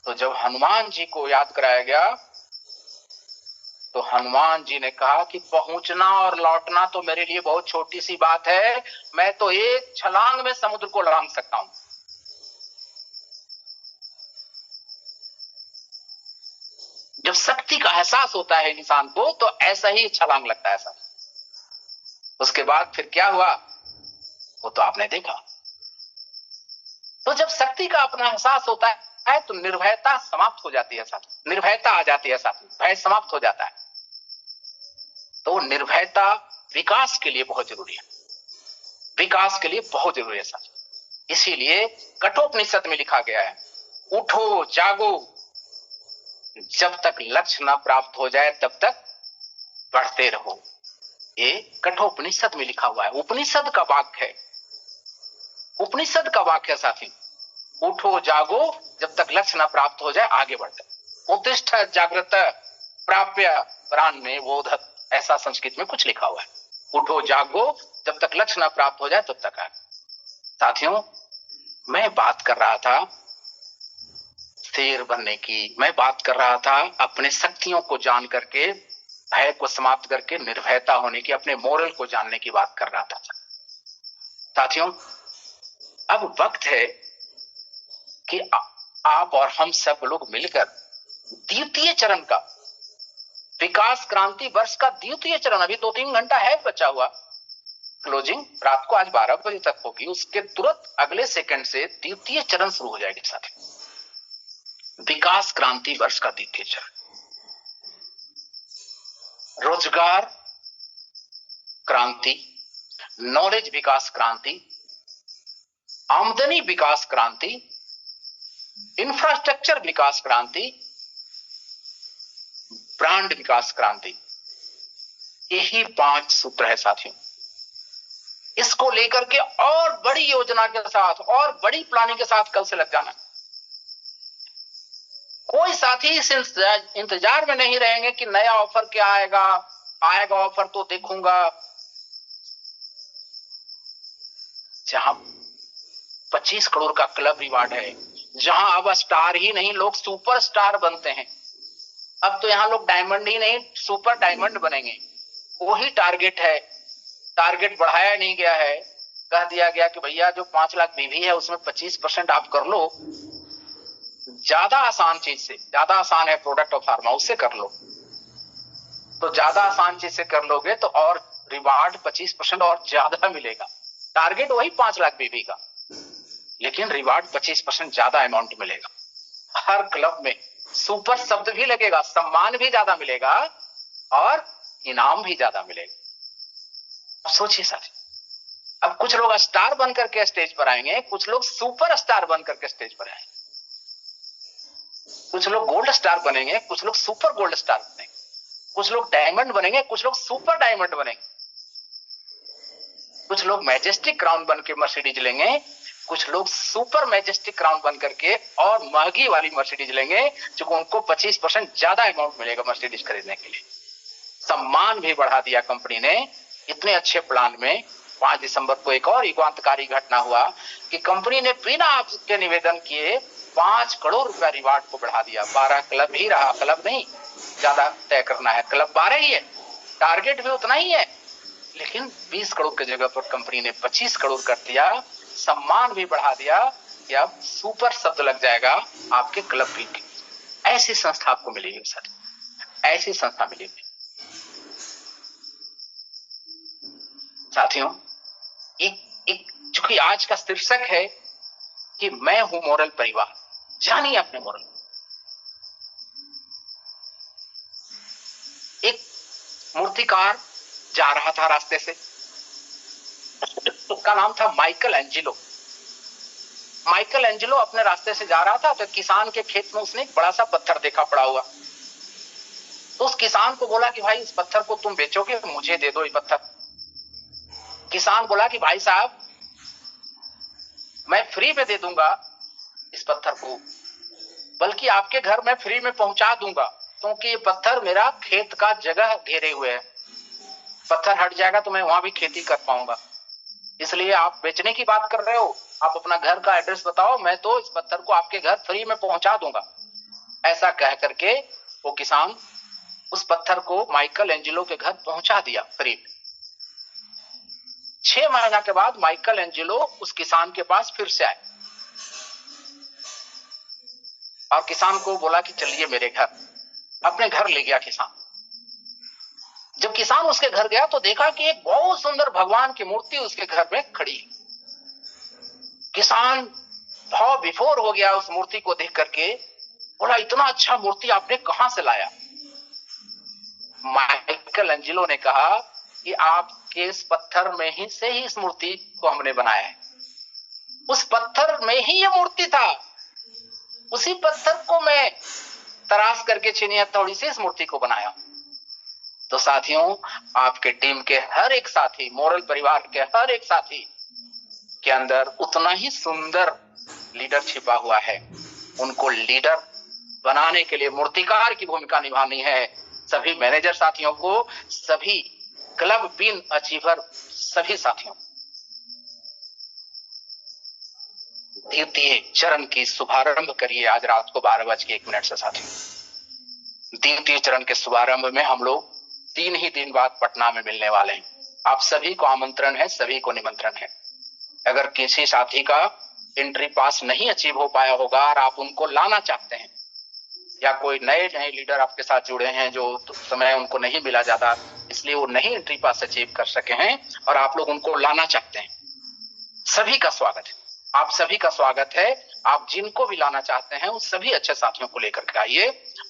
तो जब हनुमान जी को याद कराया गया तो हनुमान जी ने कहा कि पहुंचना और लौटना तो मेरे लिए बहुत छोटी सी बात है, मैं तो एक छलांग में समुद्र को लांघ सकता हूं। जब शक्ति का एहसास होता है इंसान को तो ऐसा ही छलांग लगता है ऐसा। उसके बाद फिर क्या हुआ वो तो आपने देखा। तो जब शक्ति का अपना एहसास होता है तो निर्भयता समाप्त हो जाती है साथी, निर्भयता आ जाती है साथी, भय समाप्त हो जाता है। तो निर्भयता विकास के लिए बहुत जरूरी है, विकास के लिए बहुत जरूरी है साथी। इसीलिए कठोपनिषद में लिखा गया है, उठो जागो, जब तक लक्ष्य न प्राप्त हो जाए तब तक बढ़ते रहो। ये कठोपनिषद में लिखा हुआ है, उपनिषद का वाक्य है, उपनिषद का वाक्य साथी। उठो जागो, जब तक लक्ष्य न प्राप्त हो जाए आगे बढ़ते। उत्तिष्ठ जागृत प्राप्य प्राण में बोधत, ऐसा संस्कृत में कुछ लिखा हुआ है। उठो जागो, जब तक लक्ष्य न प्राप्त हो जाए तब तक आगे। साथियों, मैं बात कर रहा था शेर बनने की, मैं बात कर रहा था अपने शक्तियों को जान करके, भय को समाप्त करके निर्भयता होने की, अपने मोरल को जानने की बात कर रहा था। साथियों, अब वक्त है कि आप और हम सब लोग मिलकर द्वितीय चरण का, विकास क्रांति वर्ष का द्वितीय चरण, अभी 2-3 घंटा है बचा हुआ, क्लोजिंग रात को आज 12 बजे तक होगी, उसके तुरंत अगले सेकंड से द्वितीय चरण शुरू हो जाएगी साथियों। विकास क्रांति वर्ष का द्वितीय चरण, रोजगार क्रांति, नॉलेज विकास क्रांति, आमदनी विकास क्रांति, इंफ्रास्ट्रक्चर विकास क्रांति, ब्रांड विकास क्रांति, यही 5 सूत्र है साथियों। इसको लेकर के और बड़ी योजना के साथ और बड़ी प्लानिंग के साथ कल से लग जाना। कोई साथी इस इंतजार में नहीं रहेंगे कि नया ऑफर क्या आएगा, आएगा ऑफर तो देखूंगा। जहां 25 करोड़ का क्लब रिवार्ड है, जहां अब स्टार ही नहीं लोग सुपर स्टार बनते हैं, अब तो यहां लोग डायमंड ही नहीं सुपर डायमंड बनेंगे, वही टारगेट है। टारगेट बढ़ाया नहीं गया है, कह दिया गया कि भैया जो 5 लाख बीवी है उसमें 25% आप कर लो, ज्यादा आसान चीज से, ज्यादा आसान है प्रोडक्ट ऑफ फार्मा, उससे कर लो। तो ज्यादा आसान चीज से कर लोगे तो और रिवार्ड 25% और ज्यादा मिलेगा। टारगेट वही 5 लाख बीवी का, लेकिन रिवार्ड 25% ज्यादा अमाउंट मिलेगा। हर क्लब में सुपर शब्द भी लगेगा, सम्मान भी ज्यादा मिलेगा और इनाम भी ज्यादा मिलेगा। अब सोचिए साथी, अब कुछ लोग स्टार बन करके स्टेज पर आएंगे, कुछ लोग सुपर स्टार बन करके स्टेज पर आएंगे, कुछ लोग गोल्ड स्टार बनेंगे, कुछ लोग सुपर गोल्ड स्टार बनेंगे, कुछ लोग डायमंड बनेंगे, कुछ लोग सुपर डायमंड बनेंगे, कुछ लोग मैजेस्टिक क्राउन बन के मर्सिडीज लेंगे, कुछ लोग सुपर मैजेस्टिक क्राउन बन करके और महंगी वाली मर्सिडीज लेंगे, जो उनको 25% ज्यादा अमाउंट मिलेगा मर्सिडीज खरीदने के लिए। सम्मान भी बढ़ा दिया कंपनी ने। इतने अच्छे प्लान में 5 दिसंबर को एक और युगांतकारी घटना हुआ कि कंपनी ने बिना आपके निवेदन किए 5 करोड़ रुपया रिवार्ड को बढ़ा दिया। 12 क्लब ही रहा, क्लब नहीं ज्यादा तय करना है, क्लब 12 ही है, टारगेट भी उतना ही है, लेकिन 20 करोड़ की जगह पर कंपनी ने 25 करोड़ कर दिया। सम्मान भी बढ़ा दिया कि अब सुपर शब्द लग जाएगा आपके क्लब भी। ऐसी संस्था आपको मिलेगी सर, ऐसी संस्था मिलेगी। साथियों, चूंकि आज का शीर्षक है कि मैं हूं मॉरल परिवार, जानिए अपने मॉरल। एक मूर्तिकार जा रहा था रास्ते से, उसका नाम था माइकल एंजेलो। माइकल एंजेलो अपने रास्ते से जा रहा था तो किसान के खेत में उसने एक बड़ा सा पत्थर देखा पड़ा हुआ। तो उस किसान को बोला कि भाई इस पत्थर को तुम बेचोगे, मुझे दे दो ये पत्थर। किसान बोला कि भाई साहब मैं फ्री में दे दूंगा इस पत्थर को, बल्कि आपके घर में फ्री में पहुंचा दूंगा, क्योंकि ये पत्थर मेरा खेत का जगह घेरे हुए है। पत्थर हट जाएगा तो मैं वहां भी खेती कर पाऊंगा, इसलिए आप बेचने की बात कर रहे हो, आप अपना घर का एड्रेस बताओ, मैं तो इस पत्थर को आपके घर फ्री में पहुंचा दूंगा। ऐसा कह करके वो किसान उस पत्थर को माइकल एंजेलो के घर पहुंचा दिया फ्री में। 6 महीना के बाद माइकल एंजेलो उस किसान के पास फिर से आए और किसान को बोला कि चलिए मेरे घर। अपने घर ले गया किसान। जब किसान उसके घर गया तो देखा कि एक बहुत सुंदर भगवान की मूर्ति उसके घर में खड़ी है। किसान भाव विभोर हो गया उस मूर्ति को देख करके, बोला इतना अच्छा मूर्ति आपने कहां से लाया? माइकल एंजेलो ने कहा कि आपके इस पत्थर में ही से ही इस मूर्ति को हमने बनाया है। उस पत्थर में ही ये मूर्ति था, उसी पत्थर को मैं तराश करके छीनी हथौड़ी से इस मूर्ति को बनाया। तो साथियों, आपके टीम के हर एक साथी, मोरल परिवार के हर एक साथी के अंदर उतना ही सुंदर लीडर छिपा हुआ है। उनको लीडर बनाने के लिए मूर्तिकार की भूमिका निभानी है। सभी मैनेजर साथियों को, सभी क्लब विन अचीवर सभी साथियों, द्वितीय चरण की शुभारंभ करिए आज रात को 12:01 से। साथियों, द्वितीय चरण के शुभारंभ में हम लोग 3 ही दिन बाद पटना में मिलने वाले हैं। आप सभी को आमंत्रण है, सभी को निमंत्रण है। अगर किसी साथी का एंट्री पास नहीं अचीव हो पाया होगा और आप उनको लाना चाहते हैं, या कोई नए लीडर आपके साथ जुड़े हैं जो समय उनको नहीं मिला जाता, इसलिए वो नहीं एंट्री पास अचीव कर सके हैं और आप लोग उनको लाना चाहते हैं, सभी का स्वागत है। आप सभी का स्वागत है। आप जिनको भी लाना चाहते हैं उन सभी अच्छे साथियों को लेकर के आइए।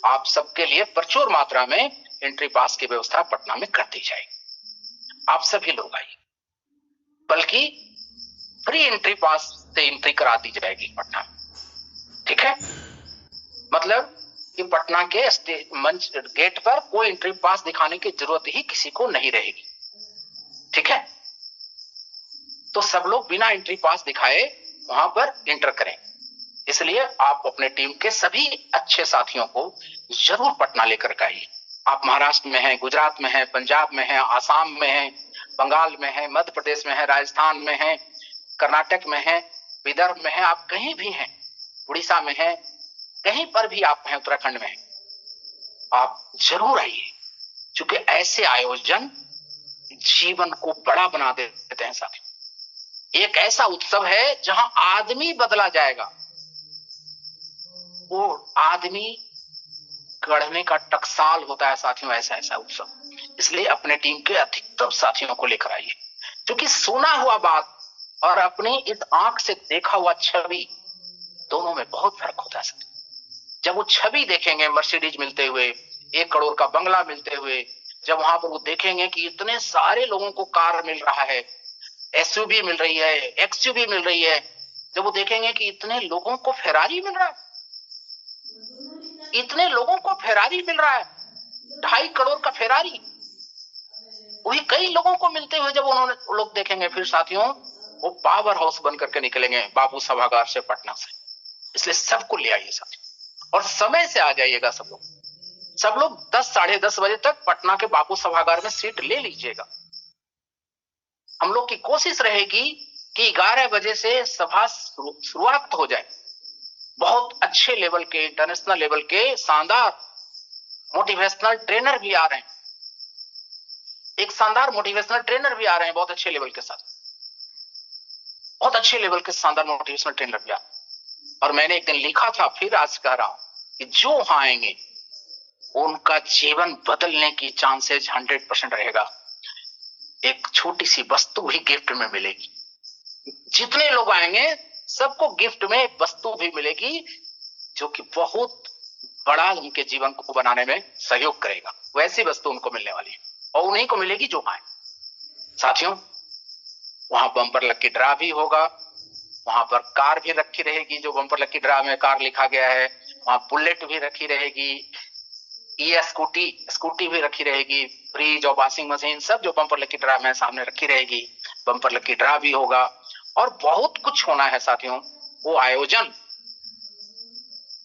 आप सबके लिए प्रचुर मात्रा में एंट्री पास की व्यवस्था पटना में कर दी जाएगी। आप सभी लोग आइए, बल्कि फ्री एंट्री पास से एंट्री करा दी जाएगी पटना, ठीक है? मतलब कि पटना के मंच गेट पर कोई एंट्री पास दिखाने की जरूरत ही किसी को नहीं रहेगी, ठीक है? तो सब लोग बिना एंट्री पास दिखाए वहां पर एंटर करें। इसलिए आप अपने टीम के सभी अच्छे साथियों को जरूर पटना लेकर के आइए। आप महाराष्ट्र में हैं, गुजरात में हैं, पंजाब में हैं, आसाम में हैं, बंगाल में हैं, मध्य प्रदेश में हैं, राजस्थान में हैं, कर्नाटक में हैं, विदर्भ में हैं, आप कहीं भी हैं, उड़ीसा में हैं, कहीं पर भी आप हैं, उत्तराखंड में हैं, आप जरूर आइए। क्योंकि ऐसे आयोजन जीवन को बड़ा बना देते हैं साथियों। एक ऐसा उत्सव है जहां आदमी बदला जाएगा, वो आदमी गढ़ने का टकसाल होता है साथियों, ऐसा उत्सव। इसलिए अपने टीम के अधिकतम साथियों को लेकर आइए, क्योंकि सुना हुआ बात और अपनी इस आंख से देखा हुआ छवि, दोनों में बहुत फर्क होता है। जब वो छवि देखेंगे मर्सिडीज मिलते हुए, 1 करोड़ का बंगला मिलते हुए, जब वहां पर वो देखेंगे कि इतने सारे लोगों को कार मिल रहा है, एसयूवी मिल रही है, एक्सयूवी मिल रही है, जब वो देखेंगे कि इतने लोगों को फेरारी मिल रहा है, इतने लोगों को फेरारी मिल रहा है, 2.5 करोड़ का फेरारी, वही कई लोगों को मिलते हुए जब उन्होंने लोग देखेंगे, फिर साथियों वो पावर हाउस बन करके निकलेंगे बाबू सभागार से, पटना से। इसलिए सबको ले आइए साथियों, और समय से आ जाइएगा सब लोग 10 साढ़े 10 बजे तक पटना के बापू सभागार में सीट ले लीजिएगा। हम लोग की कोशिश रहेगी कि 11 बजे से सभा शुरुआत हो जाए। बहुत अच्छे लेवल के, इंटरनेशनल लेवल के शानदार मोटिवेशनल ट्रेनर भी आ रहे हैं, एक शानदार मोटिवेशनल ट्रेनर भी आ रहे हैं, बहुत अच्छे लेवल के साथ, बहुत अच्छे लेवल के शानदार मोटिवेशनल ट्रेनर भी आ रहे हैं। और मैंने एक दिन लिखा था, फिर आज कह रहा हूं कि जो वहां आएंगे उनका जीवन बदलने की चांसेस 100% रहेगा। एक छोटी सी वस्तु भी गिफ्ट में मिलेगी, जितने लोग आएंगे सबको गिफ्ट में एक वस्तु भी मिलेगी जो कि बहुत बड़ा उनके जीवन को बनाने में सहयोग करेगा। वैसी वस्तु उनको मिलने वाली है और उन्हीं को मिलेगी जो आए। साथियों, वहां बम्पर लकी ड्रा भी होगा, वहां पर कार भी रखी रहेगी, जो बम्पर लकी ड्रा में कार लिखा गया है, वहां बुलेट भी रखी रहेगी, ये स्कूटी भी रखी रहेगी, फ्रिज और वॉशिंग मशीन सब जो बम्पर लकी ड्रा में सामने रखी रहेगी। बम्पर लकी ड्रा भी होगा और बहुत कुछ होना है साथियों। वो आयोजन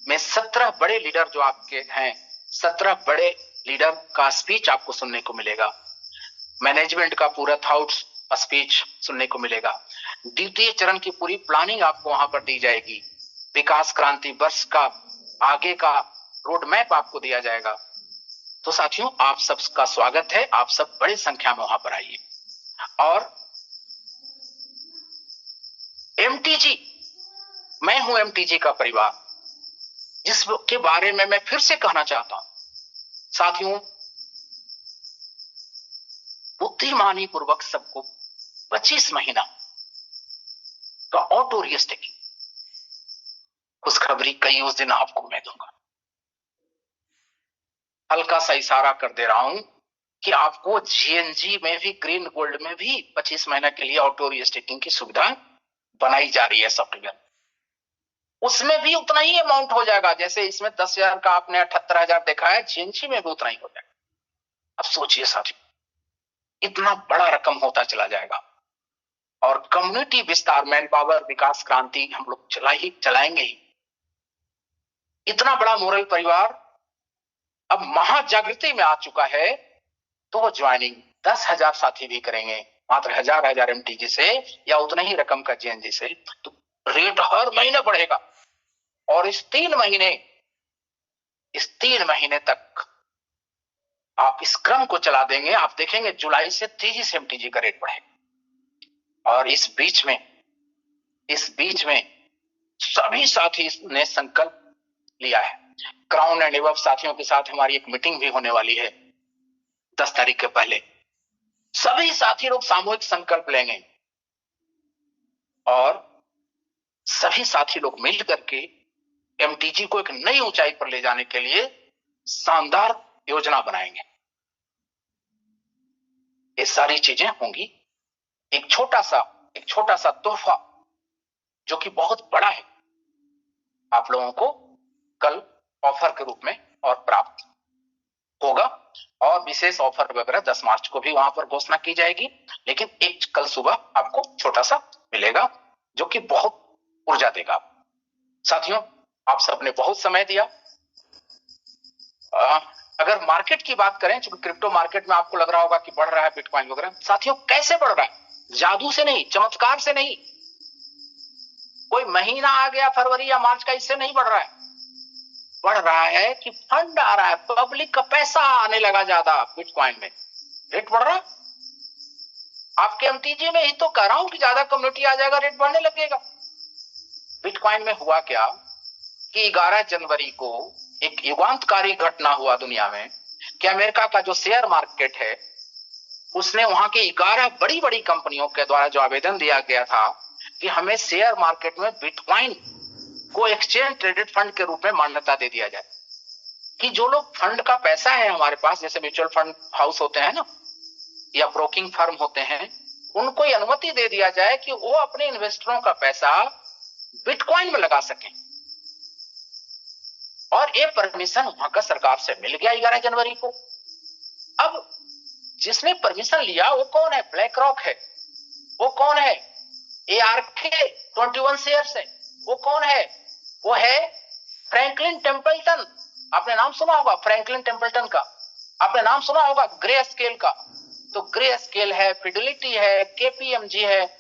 में 17 बड़े लीडर जो आपके हैं, 17 बड़े लीडर का स्पीच आपको सुनने को मिलेगा। मैनेजमेंट का पूरा थॉट्स स्पीच सुनने को मिलेगा। द्वितीय चरण की पूरी प्लानिंग आपको वहां पर दी जाएगी। विकास क्रांति वर्ष का आगे का रोड मैप आपको दिया जाएगा। तो साथियों, आप सबका स्वागत है, आप सब बड़ी संख्या में वहां पर आइए। और एमटीजी, मैं हूं एमटीजी का परिवार, जिसके बारे में मैं फिर से कहना चाहता हूं। साथियों, बुद्धिमानी पूर्वक सबको 25 महीना का ऑटो रिस्टेकिंग खुशखबरी कई उस दिन आपको मैं दूंगा। हल्का सा इशारा कर दे रहा हूं कि आपको जीएनजी में भी, ग्रीन गोल्ड में भी 25 महीना के लिए ऑटो रिस्टेकिंग की सुविधा बनाई जा रही है सॉफ्टवेयर। उसमें भी उतना ही अमाउंट हो जाएगा, जैसे इसमें 10,000 का आपने 78,000 देखा है, जीएनजी में भी उतना ही हो जाएगा। अब सोचिए साथियों, इतना बड़ा रकम होता चला जाएगा। और कम्युनिटी विस्तार, मैन पावर, विकास क्रांति हम लोग चलाएंगे ही। इतना बड़ा मोरल परिवार अब महाजागृति में आ चुका है, तो वो ज्वाइनिंग 10,000 साथी भी करेंगे, मात्र 1,000 एमटीजी से या उतना ही रकम का जीएनजी से, तो रेट हर महीने बढ़ेगा। और इस 3 महीने तक आप इस क्रम को चला देंगे, आप देखेंगे जुलाई से तेजी से एमटीजी का रेट बढ़ेगा। और इस बीच में सभी साथी ने संकल्प लिया है। क्राउन एंड एबव साथियों के साथ हमारी एक मीटिंग भी होने वाली है 10 तारीख के पहले। सभी साथी लोग सामूहिक संकल्प लेंगे और सभी साथी लोग मिल करके एमटीजी को एक नई ऊंचाई पर ले जाने के लिए शानदार योजना बनाएंगे। ये सारी चीजें होंगी। एक छोटा सा तोहफा जो कि बहुत बड़ा है, आप लोगों को कल ऑफर के रूप में और प्राप्त होगा। और विशेष ऑफर वगैरह 10 मार्च को भी वहां पर घोषणा की जाएगी, लेकिन एक कल सुबह आपको छोटा सा मिलेगा जो कि बहुत ऊर्जा देगा। साथियों, आप सबने बहुत समय दिया। अगर मार्केट की बात करें, चूंकि क्रिप्टो मार्केट में आपको लग रहा होगा कि बढ़ रहा है बिटकॉइन वगैरह, साथियों कैसे बढ़ रहा है? जादू से नहीं, चमत्कार से नहीं, कोई महीना आ गया फरवरी या मार्च का, इससे नहीं बढ़ रहा है। बढ़ रहा है कि फंड आ रहा है, पब्लिक का पैसा आने लगा ज्यादा बिटकॉइन में, रेट बढ़ रहा है। आपके एमटीजी में ही तो कह रहा हूं कि ज्यादा कम्युनिटी आ जाएगा, रेट बढ़ने लगेगा। बिटकॉइन में हुआ क्या कि 11 जनवरी को एक युगांतकारी घटना हुआ दुनिया में कि अमेरिका का जो शेयर मार्केट है, उसने वहां के 11 बड़ी बड़ी कंपनियों के द्वारा जो आवेदन दिया गया था कि हमें शेयर मार्केट में बिटकॉइन को एक्सचेंज ट्रेडेड फंड के रूप में मान्यता दे दिया जाए, कि जो लोग फंड का पैसा है हमारे पास, जैसे म्यूचुअल फंड हाउस होते हैं ना, या ब्रोकिंग फर्म होते हैं, उनको ये अनुमति दे दिया जाए कि वो अपने इन्वेस्टरों का पैसा बिटकॉइन में लगा सकें। और ये परमिशन वहां का सरकार से मिल गया 11 जनवरी को। अब जिसने परमिशन लिया वो कौन है? ब्लैक रॉक है। वो कौन है? ARK 21 शेयर्स है। वो कौन है? वो है फ्रैंकलिन टेम्पल्टन। आपने नाम सुना होगा फ्रैंकलिन टेम्पल्टन का, आपने नाम सुना होगा ग्रे स्केल का। तो ग्रे स्केल है, फिडेलिटी है, KPMG है,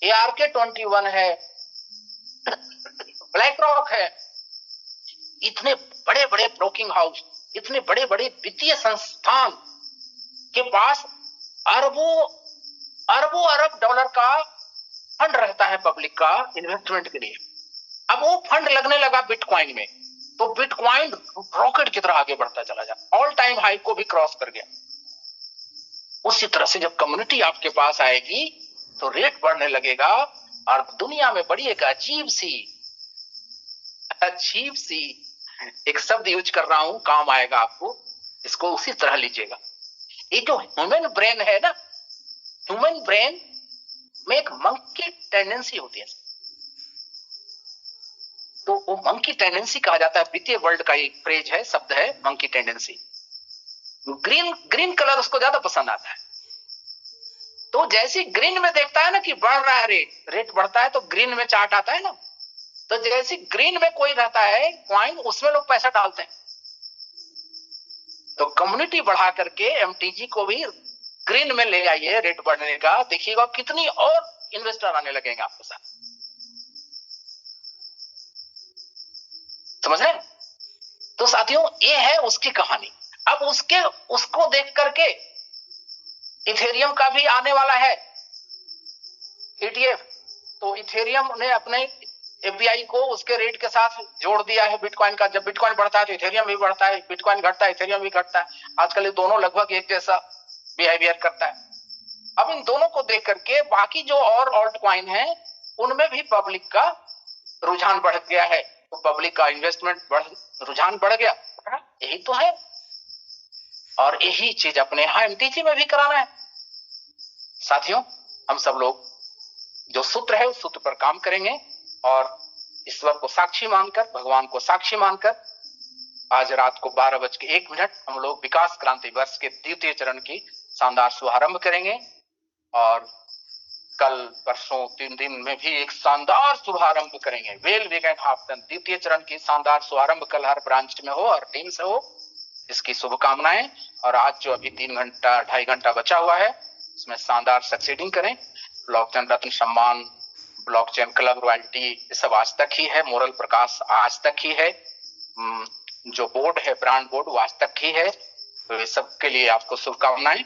ARK 21 है, ब्लैक रॉक है। इतने बड़े बड़े ब्रोकिंग हाउस, इतने बड़े बड़े वित्तीय संस्थान के पास अरब डॉलर का फंड रहता है पब्लिक का इन्वेस्टमेंट के लिए। अब वो फंड लगने लगा बिटकॉइन में, तो बिटकॉइन रॉकेट की तरह आगे बढ़ता चला जाए, ऑल टाइम हाई को भी क्रॉस कर गया। उसी तरह से जब कम्युनिटी आपके पास आएगी तो रेट बढ़ने लगेगा, और दुनिया में बड़ी एक अजीब सी एक शब्द यूज कर रहा हूं, काम आएगा आपको, इसको उसी तरह लीजिएगा। ये जो ह्यूमन ब्रेन है ना, ह्यूमन ब्रेन में एक मंकी टेंडेंसी होती है, तो वो मंकी टेंडेंसी कहा जाता है। वित्तीय वर्ल्ड का एक फ्रेज है, शब्द है monkey tendency. Green green colour उसको ज्यादा पसंद आता है, तो जैसे ग्रीन में देखता है ना कि बढ़ रहा है रेट बढ़ता है, तो ग्रीन में चार्ट आता है ना, तो जैसे ग्रीन में कोई रहता है कॉइन, उसमें लोग पैसा डालते हैं। तो कम्युनिटी बढ़ा करके एमटीजी को भी ग्रीन में ले आइए रेट बढ़ने का, देखिएगा कितनी और इन्वेस्टर आने लगेंगे आपके साथ। समझ रहे हैं? तो साथियों ये है उसकी कहानी। अब उसको देख करके इथेरियम का भी आने वाला है ईटीएफ। तो इथेरियम ने अपने एपीआई को उसके रेट के साथ जोड़ दिया है बिटकॉइन का। जब बिटकॉइन बढ़ता है तो इथेरियम भी बढ़ता है, बिटकॉइन घटता है इथेरियम भी घटता है। आजकल ये दोनों लगभग एक जैसा बिहेवियर करता है। अब इन दोनों को देख करके बाकी जो और ऑल्ट कॉइन है उनमें भी पब्लिक का रुझान बढ़ गया है, तो पब्लिक का इन्वेस्टमेंट रुझान बढ़ गया। यही तो है, और यही चीज अपने यहां एमटीजी में भी कराना है। साथियों हम सब लोग जो सूत्र है उस सूत्र पर काम करेंगे, और ईश्वर को साक्षी मानकर, भगवान को साक्षी मानकर आज रात को 12:01 हम लोग विकास क्रांति वर्ष के द्वितीय चरण की शानदार शुभारंभ करेंगे। और कल परसों 3 दिन में भी एक शानदार शुभारंभ करेंगे। वेल वीकेंड हाफटन द्वितीय चरण की शानदार शुभारंभ कल हर ब्रांच में हो और टीम से हो, इसकी शुभकामनाएं। और आज जो अभी 3 घंटा 2.5 घंटा बचा हुआ है उसमें शानदार सक्सीडिंग करें। ब्लॉकचेन रत्न सम्मान, ब्लॉकचेन क्लब रॉयल्टी, ये सब आज तक ही है। मोरल प्रकाश आज तक ही है। जो बोर्ड है ब्रांड बोर्ड वो आज तक ही है। तो ये सब के लिए आपको शुभकामनाएं।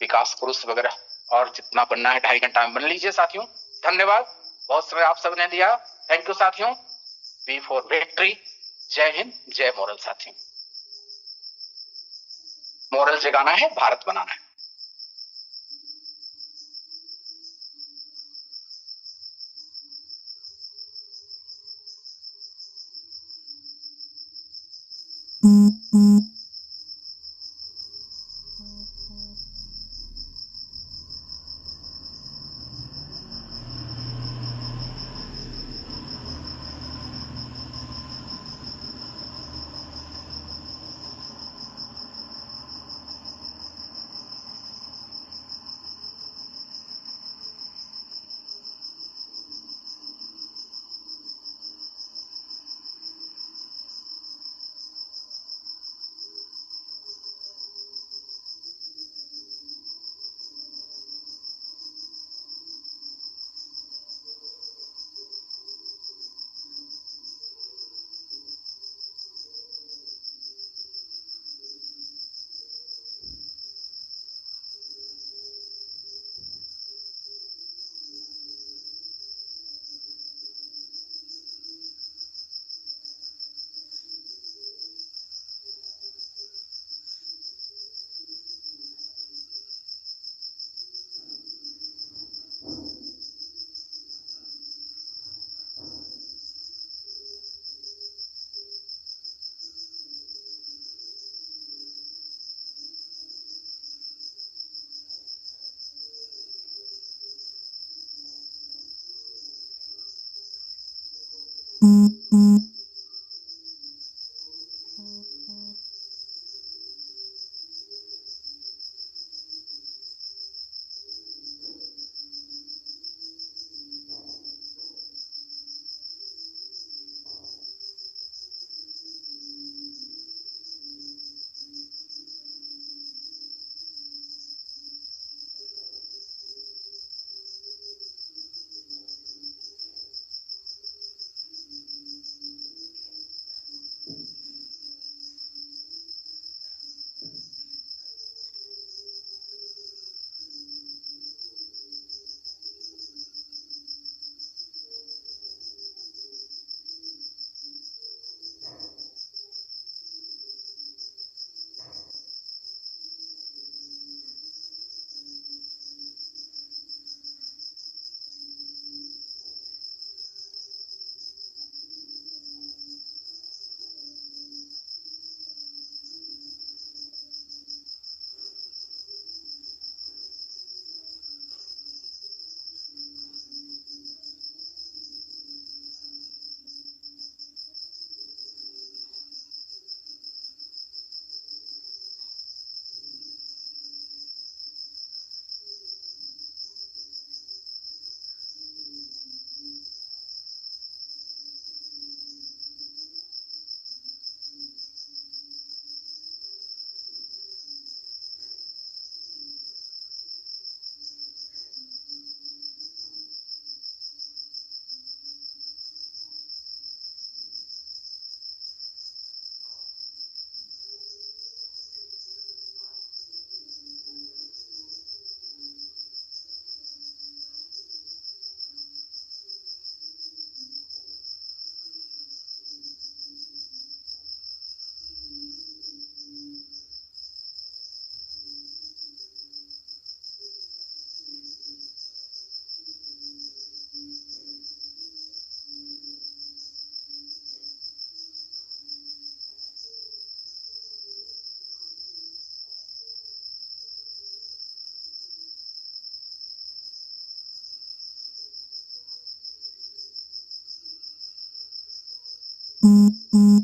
विकास पुरुष वगैरह और जितना बनना है 2.5 घंटा में बन लीजिए साथियों। धन्यवाद, बहुत समय आप सबने दिया। थैंक यू साथियों। Be for victory. जय हिंद, जय मोरल साथियों। मोरल जगाना है, भारत बनाना है। Mm-hmm.